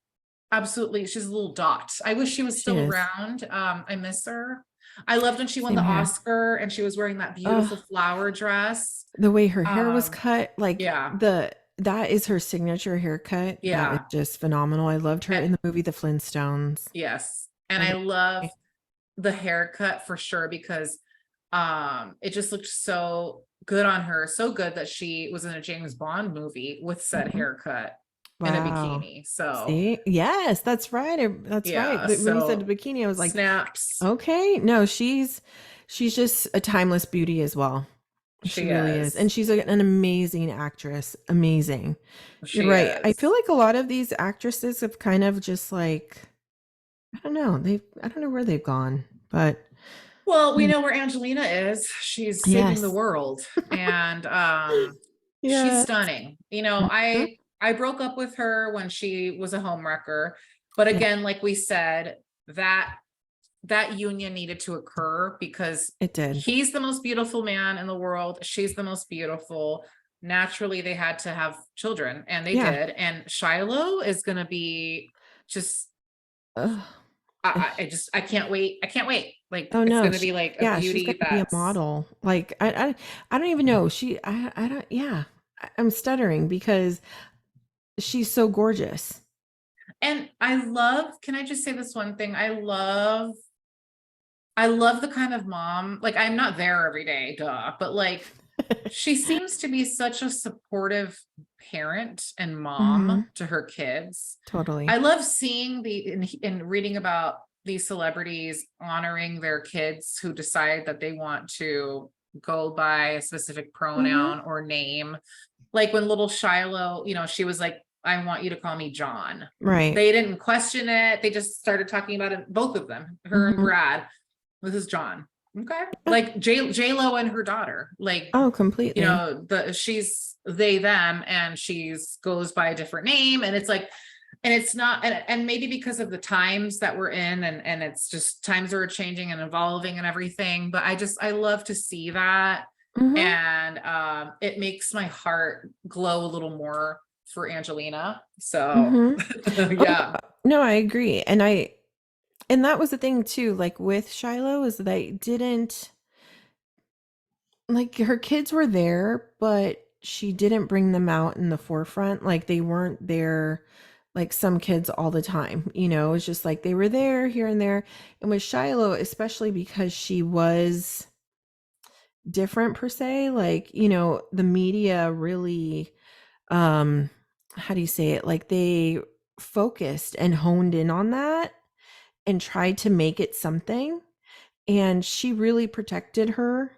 absolutely, she's a little dot. I wish she was She still is. around. I miss her. I loved when she won the Same here. Oscar and she was wearing that beautiful Oh, flower dress. the way her hair was Um, cut, like yeah, that is her signature haircut. That is yeah, just phenomenal. I loved her and in the movie The Flintstones. yes. And I I love love the haircut for sure because it just looked so good on her, so good that she was in a James Bond movie with said Mhm. haircut in a Wow. bikini. So See? Yes, that's right. That's right. yeah, But when you said so the bikini, I was like, snaps. okay, no, she's just a timeless beauty as well. She She really is. And is. she's an amazing actress. Amazing. You're She right. I feel is. like a lot of these actresses have kind of just like, I don't know, I don't know where they've gone, but Well, we know where Angelina is. She's saving the yes. world and she's Yeah. stunning. Mhm. I broke up with her when she was a home wrecker. But Yeah, again, like we said, that that union needed to occur because it did. he's the most beautiful man in the world. She's the most beautiful. Naturally, they had to have children and they Yeah. did. And Shiloh is going to be just, Ugh. I can't wait. I can't wait. Like, Oh it's no, going to be like a yeah, she's beauty gonna be a that's, model. Like I don't even know. I don't. Yeah, I'm stuttering because she's so gorgeous. and I love, can I just say this one thing? I love the kind of mom, like, I'm not there every day, duh, but like, she seems to be such a supportive parent and Hmm. mom to her kids. I Totally. love seeing in reading about these celebrities honoring their kids who decide that they want to go by a specific Hmm. pronoun or name. Like when little Shiloh, she was like, I want you to call me John. Right. They didn't question it. They just started talking about it, both of them, her and Hmm. Brad. This is John. Okay. Yeah. Like J Lo and her daughter. Like, Oh, completely. she's they, them, and she's goes by a different name. And it's like, and it's not, and maybe because of the times that we're in, and it's just times are changing and evolving and everything. But I love to see that. Hmm. And it makes my heart glow a little more for Angelina. So Hmm. Oh yeah. no, no, I agree, and that was the thing too. Like with Shiloh, is they didn't like her kids were there, but she didn't bring them out in the forefront. Like they weren't there like some kids all the time. It's just like they were there here and there. And with Shiloh, especially because she was different per se, like, the media really how do you say it? Like they focused and honed in on that and tried to make it something. And she really protected her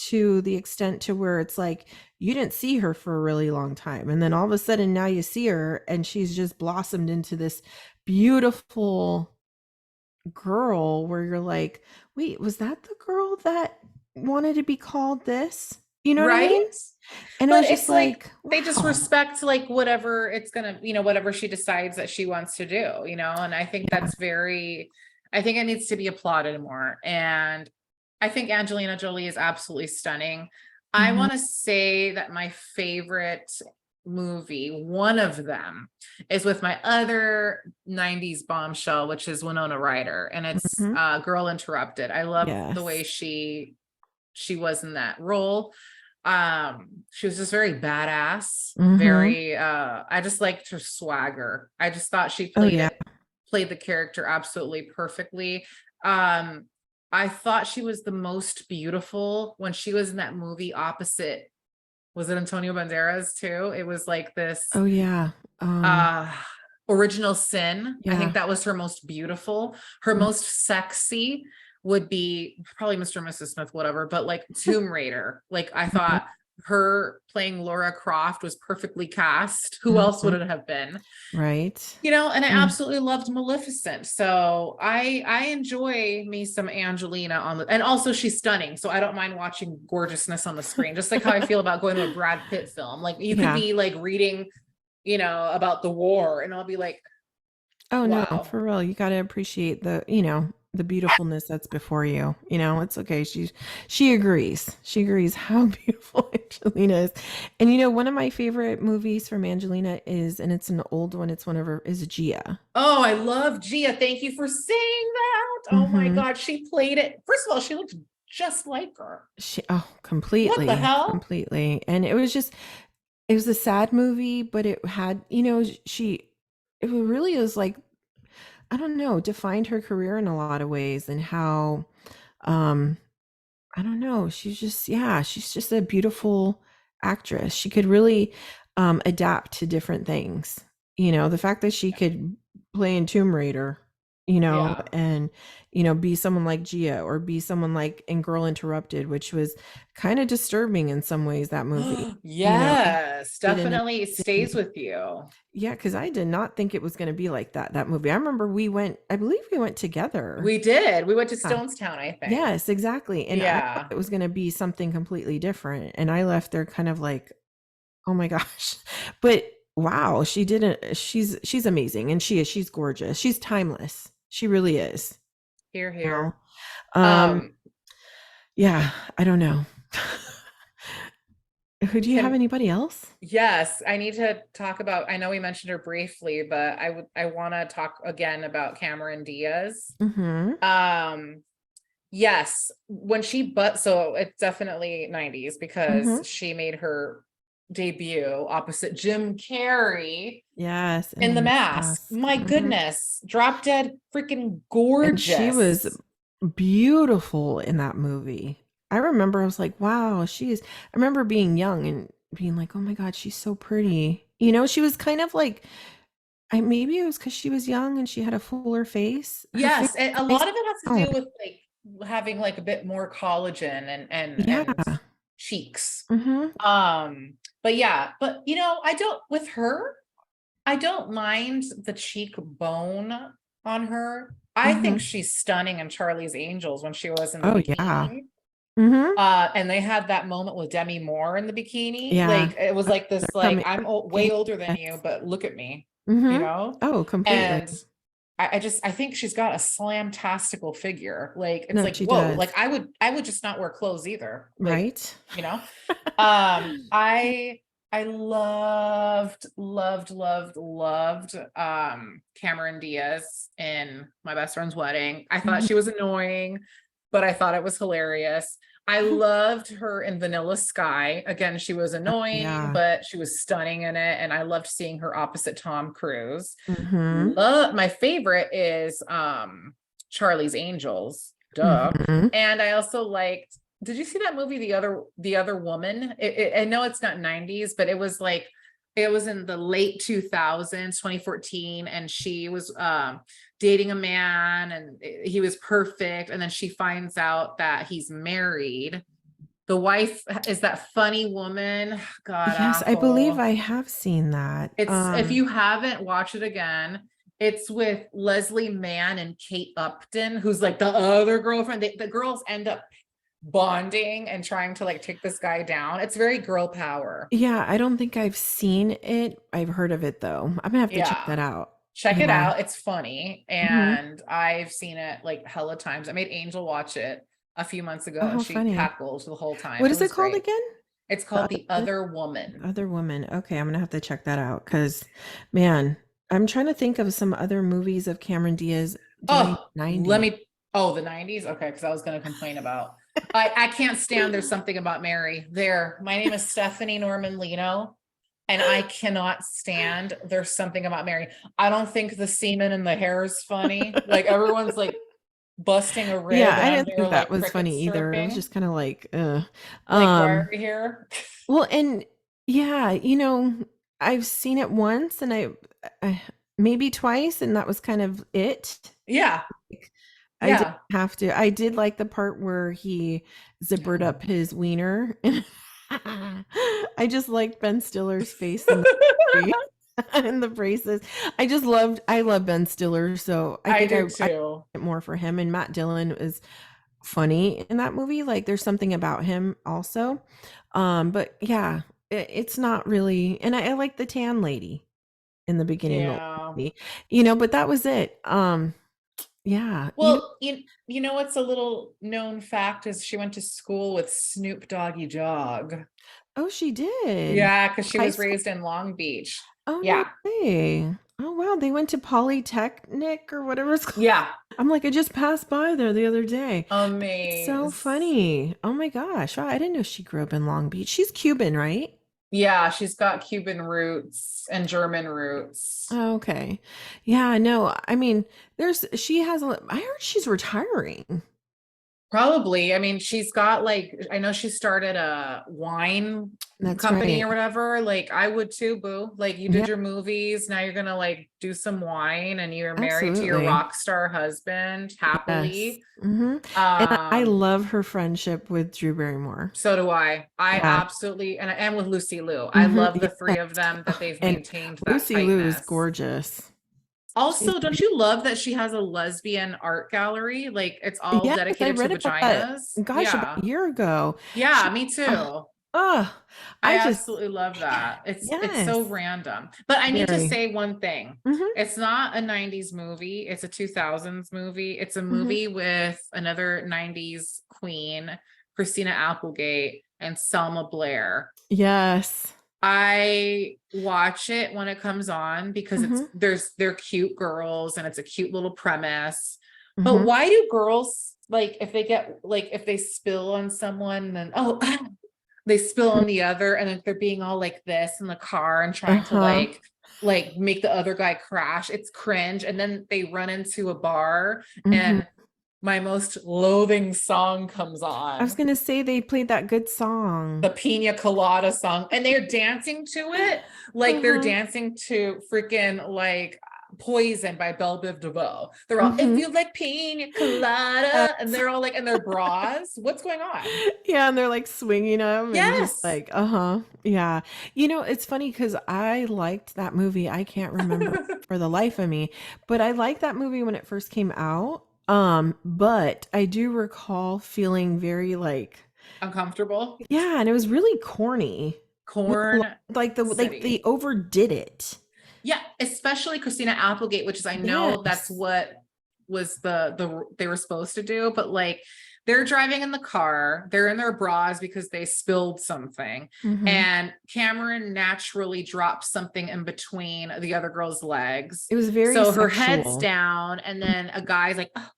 to the extent to where it's like you didn't see her for a really long time, and then all of a sudden now you see her and she's just blossomed into this beautiful girl where you're like, wait, was that the girl that wanted to be called this? You know what I mean? Right. And it But was just it's like like, they just wow. respect like whatever it's gonna, whatever she decides that she wants to do, and I think Yeah. that's I think it needs to be applauded more. And I think Angelina Jolie is absolutely stunning. I Hmm. want to say that my favorite movie, one of them, is with my other 90s bombshell, which is Winona Ryder, and it's Hmm. Girl Interrupted. I love the way Yes. she was in that role. She was just very badass, Hmm. very I just liked her swagger. I just thought she Oh yeah. played the character absolutely perfectly. um I thought she was the most beautiful when she was in that movie opposite, was it Antonio Banderas too? It was like this Oh yeah. uh Original Sin. I think Yeah. that was her most beautiful. Her Mhm. most sexy would be probably Mr. and Mrs. Smith, whatever, but like Tomb Raider. Like I thought her playing Laura Croft was perfectly cast. Who else would Mhm. it have been? Right. And I Mm. absolutely loved Maleficent. So I enjoy me some Angelina and also she's stunning. So I don't mind watching gorgeousness on the screen, just like how I feel about going to a Brad Pitt film. Like you could Yeah. be like reading, about the war, and I'll be like, Oh no, wow. for real. You got to appreciate the, the beautifulness that's before you. You know, it's okay. She agrees. She agrees how beautiful Angelina is. And you know, one of my favorite movies from Angelina is, and it's an old one. It's one of her is Gia. Oh, I love Gia. Thank you for saying that. Oh my Hmm. God, she played it. First of all, she looked just like her. What the Completely, hell? completely. And it was just, it was a sad movie, but it had, you know, it really was like, I don't know, defined her career in a lot of ways and how, um, I don't know. She's just, yeah, she's just a beautiful actress. She could really adapt to different things. You know, the fact that she could play in Tomb Raider, you know, Yeah. and, you know, be someone like Gia or be someone like in Girl Interrupted, which was kind of disturbing in some ways, that movie, you know, Yes, didn't definitely it stays imagine. with you. Yeah, because I did not think it was going to be like that movie. I remember I believe we went together. We did. We went to Yeah. Stonestown, I think. Yes, exactly, and I thought Yeah. it was gonna be something completely different, and I left there kind of like, "Oh my gosh." But wow, she's amazing, and she's gorgeous. She's timeless. She really is, Here, you know? here. Um, Um, yeah, I don't know. Who do you have can anybody else? yes, I need to talk about, I know we mentioned her briefly, but I want to talk again about Cameron Diaz. Mhm, Um, yes, when she but so it's definitely 90s because mhm. she made her debut opposite Jim Carrey Yes, in and The The Mask. Mask, My mhm, goodness, drop dead freaking and she was gorgeous. beautiful in that movie. I remember I was like, "Wow, she is." I remember being young and being like, "Oh my god, she's so pretty." You know, she was kind of like I maybe it was because she was young and she had a fuller face. Her face Yes, and a was lot of it has to nice. do with like having like a bit more collagen and Yeah. cheeks. Mhm. But yeah, but you know, I don't with her, I don't mind the cheekbone on her. I think Mhm. she's stunning in Charlie's Angels when she was in the Oh, yeah. bikini. Mhm. And they had that moment with Demi Moore in the bikini. Yeah. Like it was like They're this, like coming I'm back way again. older than you, Yes. but look at me, you Mhm. know? Oh, completely. And I think she's got a slam-tastical figure. Like it's No, like, she whoa, does. like I would just not wear clothes either. Like, Right? you know? I loved Cameron Diaz in My Best Friend's Wedding. I thought Mhm. she was annoying, but I thought it was hilarious. I loved her in Vanilla Sky. Again, she was Oh, annoying, yeah. but she was stunning in it. And I loved seeing her opposite Tom Cruise. Mhm. Love my favorite is Charlie's Angels. Duh. Mhm. And I also liked, did you see that movie, The Other Woman? I know it's not 90s, but it was like it was in the late 2000s, 2014, and she was dating a man and he was perfect. And then she finds out that he's married. The wife is that funny woman. God Yes, I believe awful. I have seen that. It's if you haven't, watch it again. It's with Leslie Mann and Kate Upton, who's like the other girlfriend. The girls end up bonding and trying to like take this guy down. It's very girl power. Yeah, I don't think I've seen it. I've heard of it though. I'm gonna have to check Yeah. that out. Check it Yeah. out. It's funny. Mhm. And I've seen it like hella times. I made Angel watch it a few months Oh, ago and how she funny. cackled the whole time. What It is it was called great. again? It's The called The other Other Woman. Other Woman. Okay, I'm gonna have to check that out because, man, I'm trying to think of some other movies of Cameron Diaz during Oh, the let 90s. me. Oh, the 90s. Okay, because I was going to complain about. I can't stand. There's something about Mary. There. My name is Stephanie Norman Lino, and I cannot stand. There's something about Mary. I don't think the semen and the hair is funny. Like everyone's like busting a Yeah, rib, and I I'm didn't there think that like was cricket funny either. It was chirping. just kind of like, ugh. Like, why are Um, we here? well, and yeah, you know, I've seen it once and I maybe twice, and that was kind of it. Yeah, I didn't yeah. have to. I did like the part where he zippered up his wiener. I just liked Ben Stiller's face in the movie and the braces. I love Ben Stiller, so I I think do I too. it more for him and Matt Dillon is funny in that movie. Like there's something about him also. But yeah, it's not really and I like the tan lady in the beginning, the old Yeah. lady, you know, but that was it. Yeah. Well, you know what's a little known fact is she went to school with Snoop Doggy Dogg. Oh, she did. Yeah, because she High was school. raised in Long Beach. Oh, no Yeah. way. Oh, wow. They went to Polytechnic or whatever it's called. Yeah. I'm like, I just passed by there the other day. It's so Amaze. funny. Oh my gosh. Wow, I didn't know she grew up in Long Beach. She's Cuban, right? Yeah, she's got Cuban roots and German roots. Oh, okay. Yeah, no, I mean, she has I heard she's retiring. Probably. I mean, she's got like, I know she started a wine That's company right. or whatever. Like, I would too, boo. Like, you did Yeah, your movies. Now you're gonna like do some wine and you're married to your absolutely. rock star husband Yes. happily. And I Um, love her friendship with Drew Barrymore. so do I. I Yeah. absolutely, and with Lucy Liu. I love the Yeah. three of them that they've And maintained that Lucy Liu is tightness. gorgeous. She's Also, don't you love that she has a lesbian art gallery? Like it's all Yes, I dedicated to read about that, vaginas. gosh, about Yeah. a year ago. Yeah, She me oh, too. oh, I I just absolutely love that. It's so yes, random. But I need to very. say one thing. Mhm, It's not a 90s movie, it's a 2000s movie. It's a mhm. movie with another 90s queen, Christina Applegate and Selma Blair. Yes. I watch it when it comes on because Mhm, they're cute girls and it's a cute little premise. But mhm. why do girls like if they get like if they spill on someone then they spill on the other and then they're being all like this in the car and trying to Uh-huh. like make the other guy crash. It's cringe. And then they run into a bar Mhm. and my most loathing song comes I was on, gonna say they played that good song. the Pina Colada song, and they're dancing to it like they're Uh-huh. dancing to freaking like Poison by Belle Biv DeVoe. They're all, if Mhm. you like Pina Colada, and they're all like in their bras. What's going on? Yeah, and they're like swinging them and just Yes. like, yeah. It's funny because I liked that movie. I can't remember for the life of me, but I liked that movie when it first came out. But I do recall feeling very like, Uncomfortable. yeah, and it was really corny with Corn like they City. overdid it. Yeah, especially Christina Applegate, which is I know that's Yes. what was the they were supposed to do, but like they're driving in the car, they're in their bras because they spilled something, Hmm. and Cameron naturally drops something in between the other girl's legs. It was very So her head's sexual. down, and then a guy's like, oh,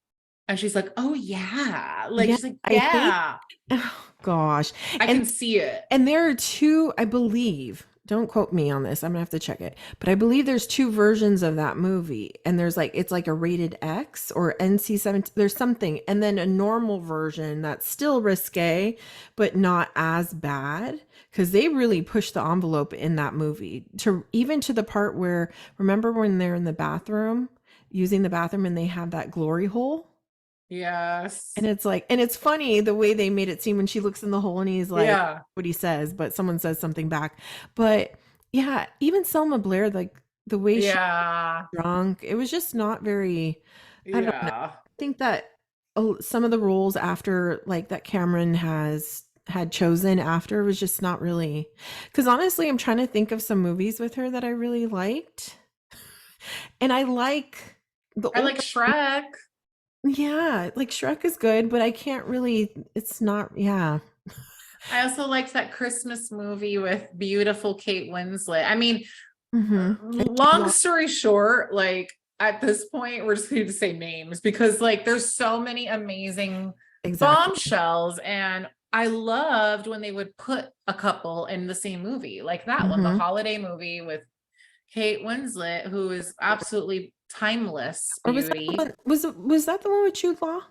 and she's like, oh yeah, like Yeah, she's like, I think, yeah, oh gosh. I And can see it. there are two, I believe, don't quote me on this. I'm gonna have to check it. But I believe there's two versions of that movie. And there's like it's like a rated X or NC-17. There's something. And then a normal version that's still risque, but not as bad. Because they really push the envelope in that movie to even to the part where remember when they're in the bathroom, using the bathroom and they have that glory hole? And Yes. it's like, and it's funny the way they made it seem when she looks in the hole and he's like, Yeah. what he says, but someone says something back. But yeah, even Selma Blair, like the way she Yeah. was drunk, it was just not very, I don't know. Yeah. I think that some of the roles after like that Cameron has had chosen after was just not really, because honestly, I'm trying to think of some movies with her that I really liked. And I like the I old, like Shrek. yeah, like Shrek is good, but I can't really, it's not, yeah. I also liked that Christmas movie with beautiful Kate Winslet. I mean, Mhm. And Jude long Law, story short, like at this point, we're just going to say names because like there's so many amazing exactly. bombshells. And I loved when they would put a couple in the same movie, like that one, the Mhm. holiday movie with Kate Winslet, who is absolutely timeless Or was that the beauty. one was that the one with Jude Law?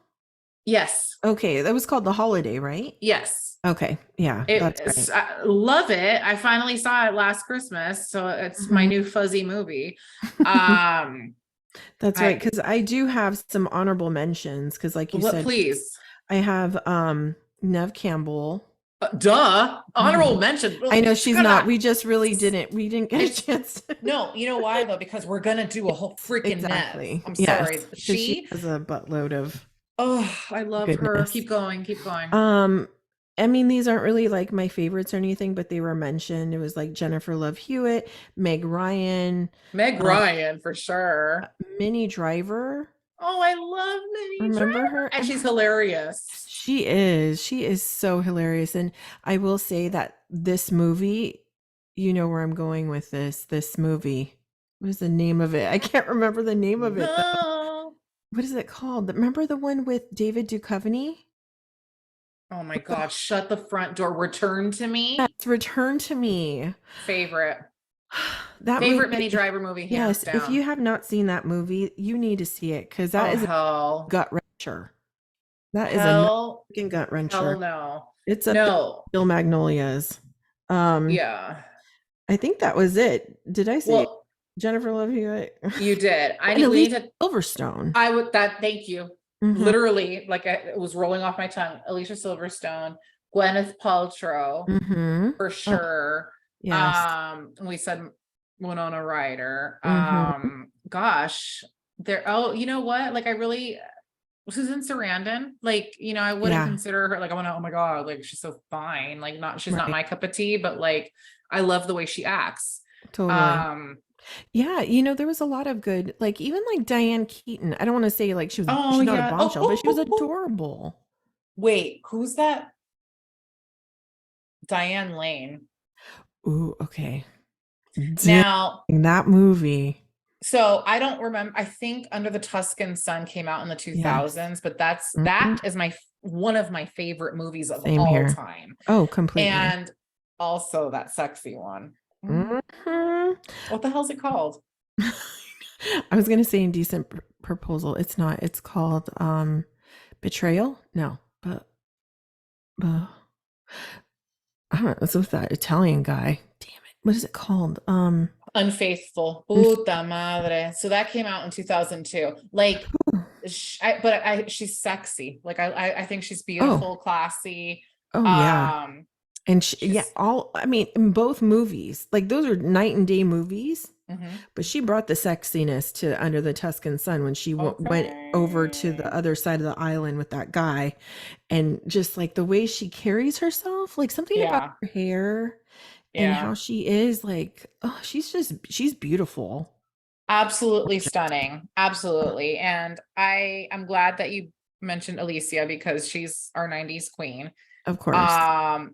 Yes. Okay, that was called The Holiday, right? Yes. Okay, yeah, that's right. I love it. I finally saw it last Christmas, so it's my Mhm. new fuzzy movie. Um, That's right, I because I do have some honorable mentions, because like you what said, please? I have, Neve Campbell. Duh. Honorable Mhm. mention. I Well, know she's come not on. we didn't get a It's chance to no, you know why though? Because we're gonna do a whole freaking Nev. exactly. I'm Yes, sorry. because she She, has a buttload of oh, I love her. goodness. Keep going, keep going. Um, I mean, these aren't really like my favorites or anything, but they were mentioned. It was like Jennifer Love Hewitt, Meg Ryan, Meg uh, Ryan for sure. Minnie Driver. Oh, I love Minnie Remember Driver. her? And And she's hilarious. she is so hilarious. And I will say that this movie, you know where I'm going with this movie. What is the name of it? I can't remember the name of it though. No. What is it called? Remember the one with David Duchovny? Oh my God. Shut the front door. Return to me. It's Return to Me. Favorite. That Favorite movie, Minnie Driver movie, hands yes, if you down. have not seen that movie, you need to see it because that Oh, is a hell. gut wrencher. That is a Hell. freaking gut wrencher. Hell no. It's up there No. with Steel Magnolias. Um, Yeah. I think that was it. Did I say Well, Jennifer Love Hewitt? you did. And We Alicia need to, Silverstone. I would, that, thank you. Mhm, Literally, like it was rolling off my tongue. Alicia Silverstone, Gwyneth Paltrow, mhm. for Oh, sure. yes. We said Winona Ryder. Mhm. Gosh, there. Oh, you know what? Like, I really Susan Sarandon. Like, I wouldn't Yeah, consider her like I want to. Oh my god, like she's so fine. Like, not she's not right. my cup of tea, but like I love the way she acts. Totally. Um. Yeah, there was a lot of good, like even like Diane Keaton. I don't want to say like Oh she's not a yeah. Oh, bombshell, but oh, she was oh, oh. adorable. Wait, who's that? Diane Lane. Ooh, okay. Dang, Now, that movie. so I don't remember. I think Under the Tuscan Sun came out in the Yes. 2000s, but that Mhm. is my one of my favorite movies of Same all here. time. Oh, completely. And also that sexy one. Mhm. What the hell's it called? I was gonna say Indecent Proposal. It's not. It's called Betrayal. No, but I don't know. It's with that Italian guy. Damn it. What is it called? Unfaithful. Inf- Puta madre. So that came out in 2002. Like, she's sexy. Like, I think she's oh, beautiful, classy. oh yeah. Um, And yeah, she's I mean, in both movies, like those are night and day movies. mhm. But she brought the sexiness to Under the Tuscan Sun when she went over to the Okay. other side of the island with that guy, and just like the way she carries herself, like something about Yeah. her hair and how Yeah. she is, like, oh, she's beautiful. Absolutely stunning. Absolutely. And I'm glad that you mentioned Alicia because she's our 90s queen. Of course.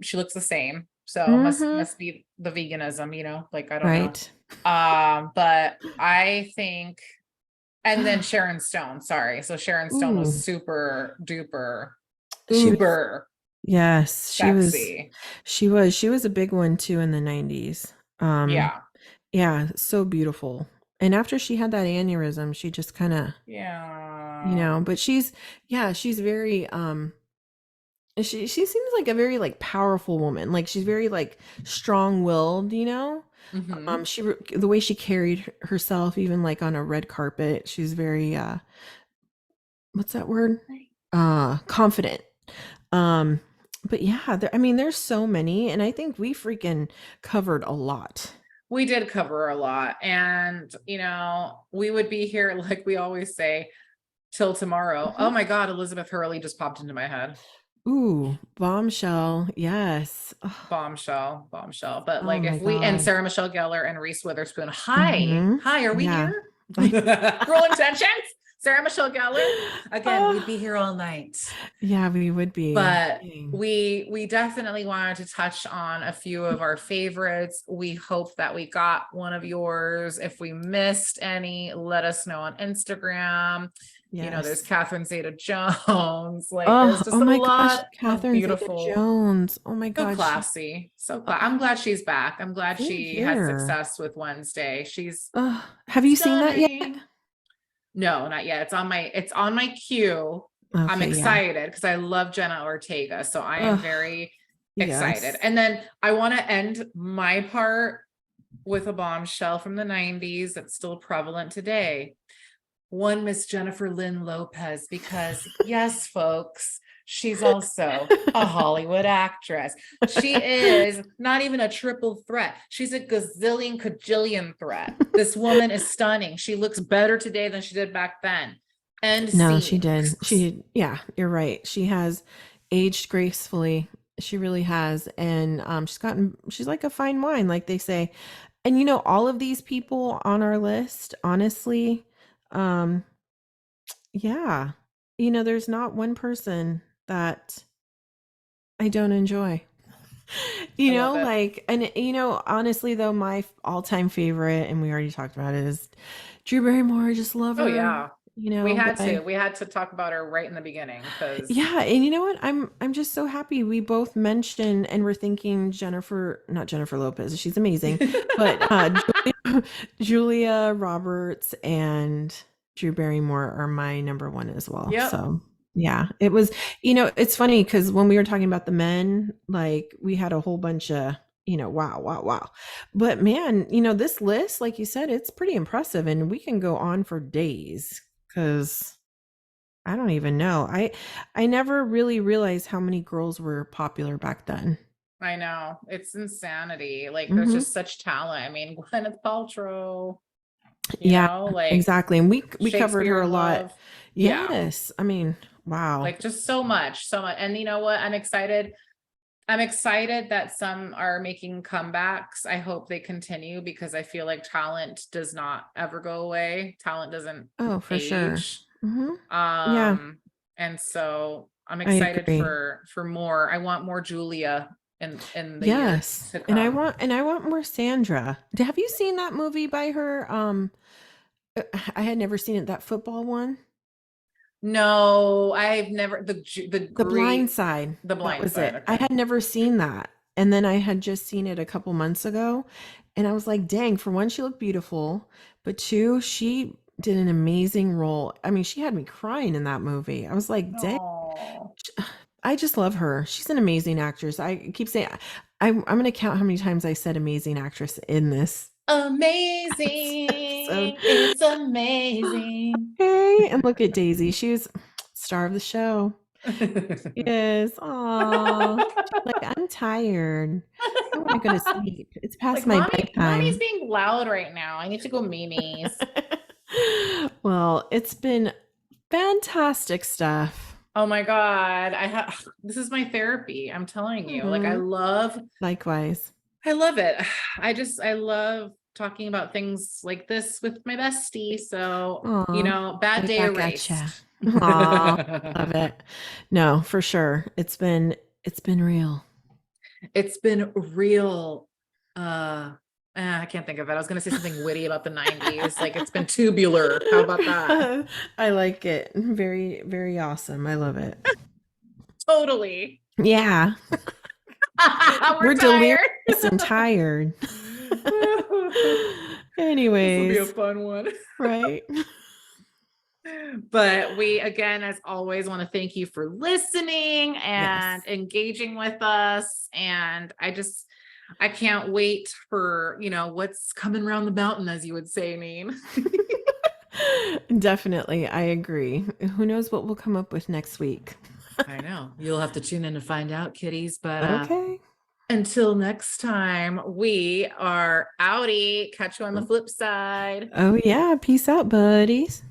She looks the same. So Mm-hmm. must be the veganism, like I don't know. Right. But I think and then Sharon Stone, sorry. So Sharon Stone was Ooh, super duper she was, uber yes, sexy. she was a big one too in the 90s. Yeah. Yeah, so beautiful. And after she had that aneurysm, she just kind of, Yeah. but yeah, she's very she seems like a very like powerful woman. Like she's very like strong-willed. Hmm. The way she carried herself even like on a red carpet, she's very what's that word? Confident. Um but yeah, I mean there's so many and I think we freaking covered a lot. We did cover a lot. And, we would be here, like we always say, till tomorrow. Oh Mhm. my God, Elizabeth Hurley just popped into my head. Ooh, Bombshell. Yes. Oh, Bombshell, bombshell. But oh like my if we and god. Sarah Michelle Gellar and Reese Witherspoon. Hi. Mhm. Hi, are we Yeah. here? Cruel Intentions. Sarah Michelle Gellar. Again, we'd be Oh, here all night. yeah, we would be. But Dang. we definitely wanted to touch on a few of our favorites. We hope that we got one of yours. If we missed any, let us know on Instagram. There's Yes. Catherine Zeta-Jones. Like there's Oh, just oh a my gosh, lot of Catherine beautiful, Zeta-Jones. Oh my so god, she classy, so oh, class. I'm glad she's back. I'm glad same she had here. success with Wednesday. She's Have you seen that yet? stunning. No, not yet. It's on my queue. I'm Okay, yeah. excited because I love Jenna Ortega. So I am Oh, very excited. yes. And then I want to end my part with a bombshell from the 90s that's still prevalent today. One Miss Jennifer Lynn Lopez, because yes, folks, she's also a Hollywood actress. She is not even a triple threat. She's a gazillion, cajillion threat. This woman is stunning. She looks better today than she did back then. End No, she scene. did. Yeah, you're right. She has aged gracefully. She really has. And she's like a fine wine, like they say. And all of these people on our list, honestly, um, Yeah. You know, there's not one person that I don't enjoy. I love it. Like, and honestly though, my all-time favorite, and we already talked about it, is Drew Barrymore. I just love Oh her, yeah. We had but to. We had to talk about her right in the beginning because yeah, and you know what? I'm just so happy we both mentioned and we're thinking Jennifer, not Jennifer Lopez, she's amazing, but Julia Roberts and Drew Barrymore are my number one as well. Yep. So yeah, it was, it's funny because when we were talking about the men, like we had a whole bunch of, wow, wow, wow. But man, this list, like you said, it's pretty impressive and we can go on for days because I don't even know. I never really realized how many girls were popular back then. I know. It's insanity. Like there's Mhm. just such talent. I mean, Gwyneth Paltrow, Yeah, like exactly, and we covered Shakespeare her a in lot. Love. Yeah. Yes, I mean, wow. Like just so much, so much. And you know what? I'm excited. I'm excited that some are making comebacks. I hope they continue because I feel like talent does not ever go away. Talent doesn't Oh, for sure. age. Mhm. Yeah, Um, and so I'm I excited agree. for more. I want more Julia in the years Yes, to and I come. want and I want more Sandra. Have you seen that movie by her? I had never seen it, that football one? No, I've never the The Blind great Side, the that blind was side. it. I Okay. had never seen that, and then I had just seen it a couple months ago, and I was like, "Dang, for one, she looked beautiful, but two, she did an amazing role." I mean, she had me crying in that movie. I was like, "Dang." Oh, I just love her. She's an amazing actress. I keep saying I'm gonna count how many times I said amazing actress in this episode. amazing. It's amazing. Okay, and look at Daisy. She was star of the show. Yes. Aw. She's like, "I'm tired. I wanna go to sleep. It's past Like my mommy's bedtime." being loud right now. I need to go Mimi's. Well, it's been fantastic stuff. Oh my God. I have this is my therapy. I'm telling you. Like Mhm. Likewise. I love it. I love talking about things like this with my bestie. So, Aw, bad right day back at ya. erased. Aw, love it. No, for sure. It's been real. It's been real. I can't think of it. I was going to say something witty about the 90s. Like it's been tubular. How about that? I like it. Very, very awesome. I love it. Totally. Yeah. We're We're delirious tired. and tired. This will be a Anyways, fun one. right? But we, again, as always, want to thank you for listening and Yes. engaging with us. And I can't wait for, what's coming around the mountain, as you would say, Neen. Definitely. I agree. Who knows what we'll come up with next week? I know. You'll have to tune in to find out, kiddies. But Okay. until next time, we are outie. Catch you on the flip side. Oh, yeah. Peace out, buddies.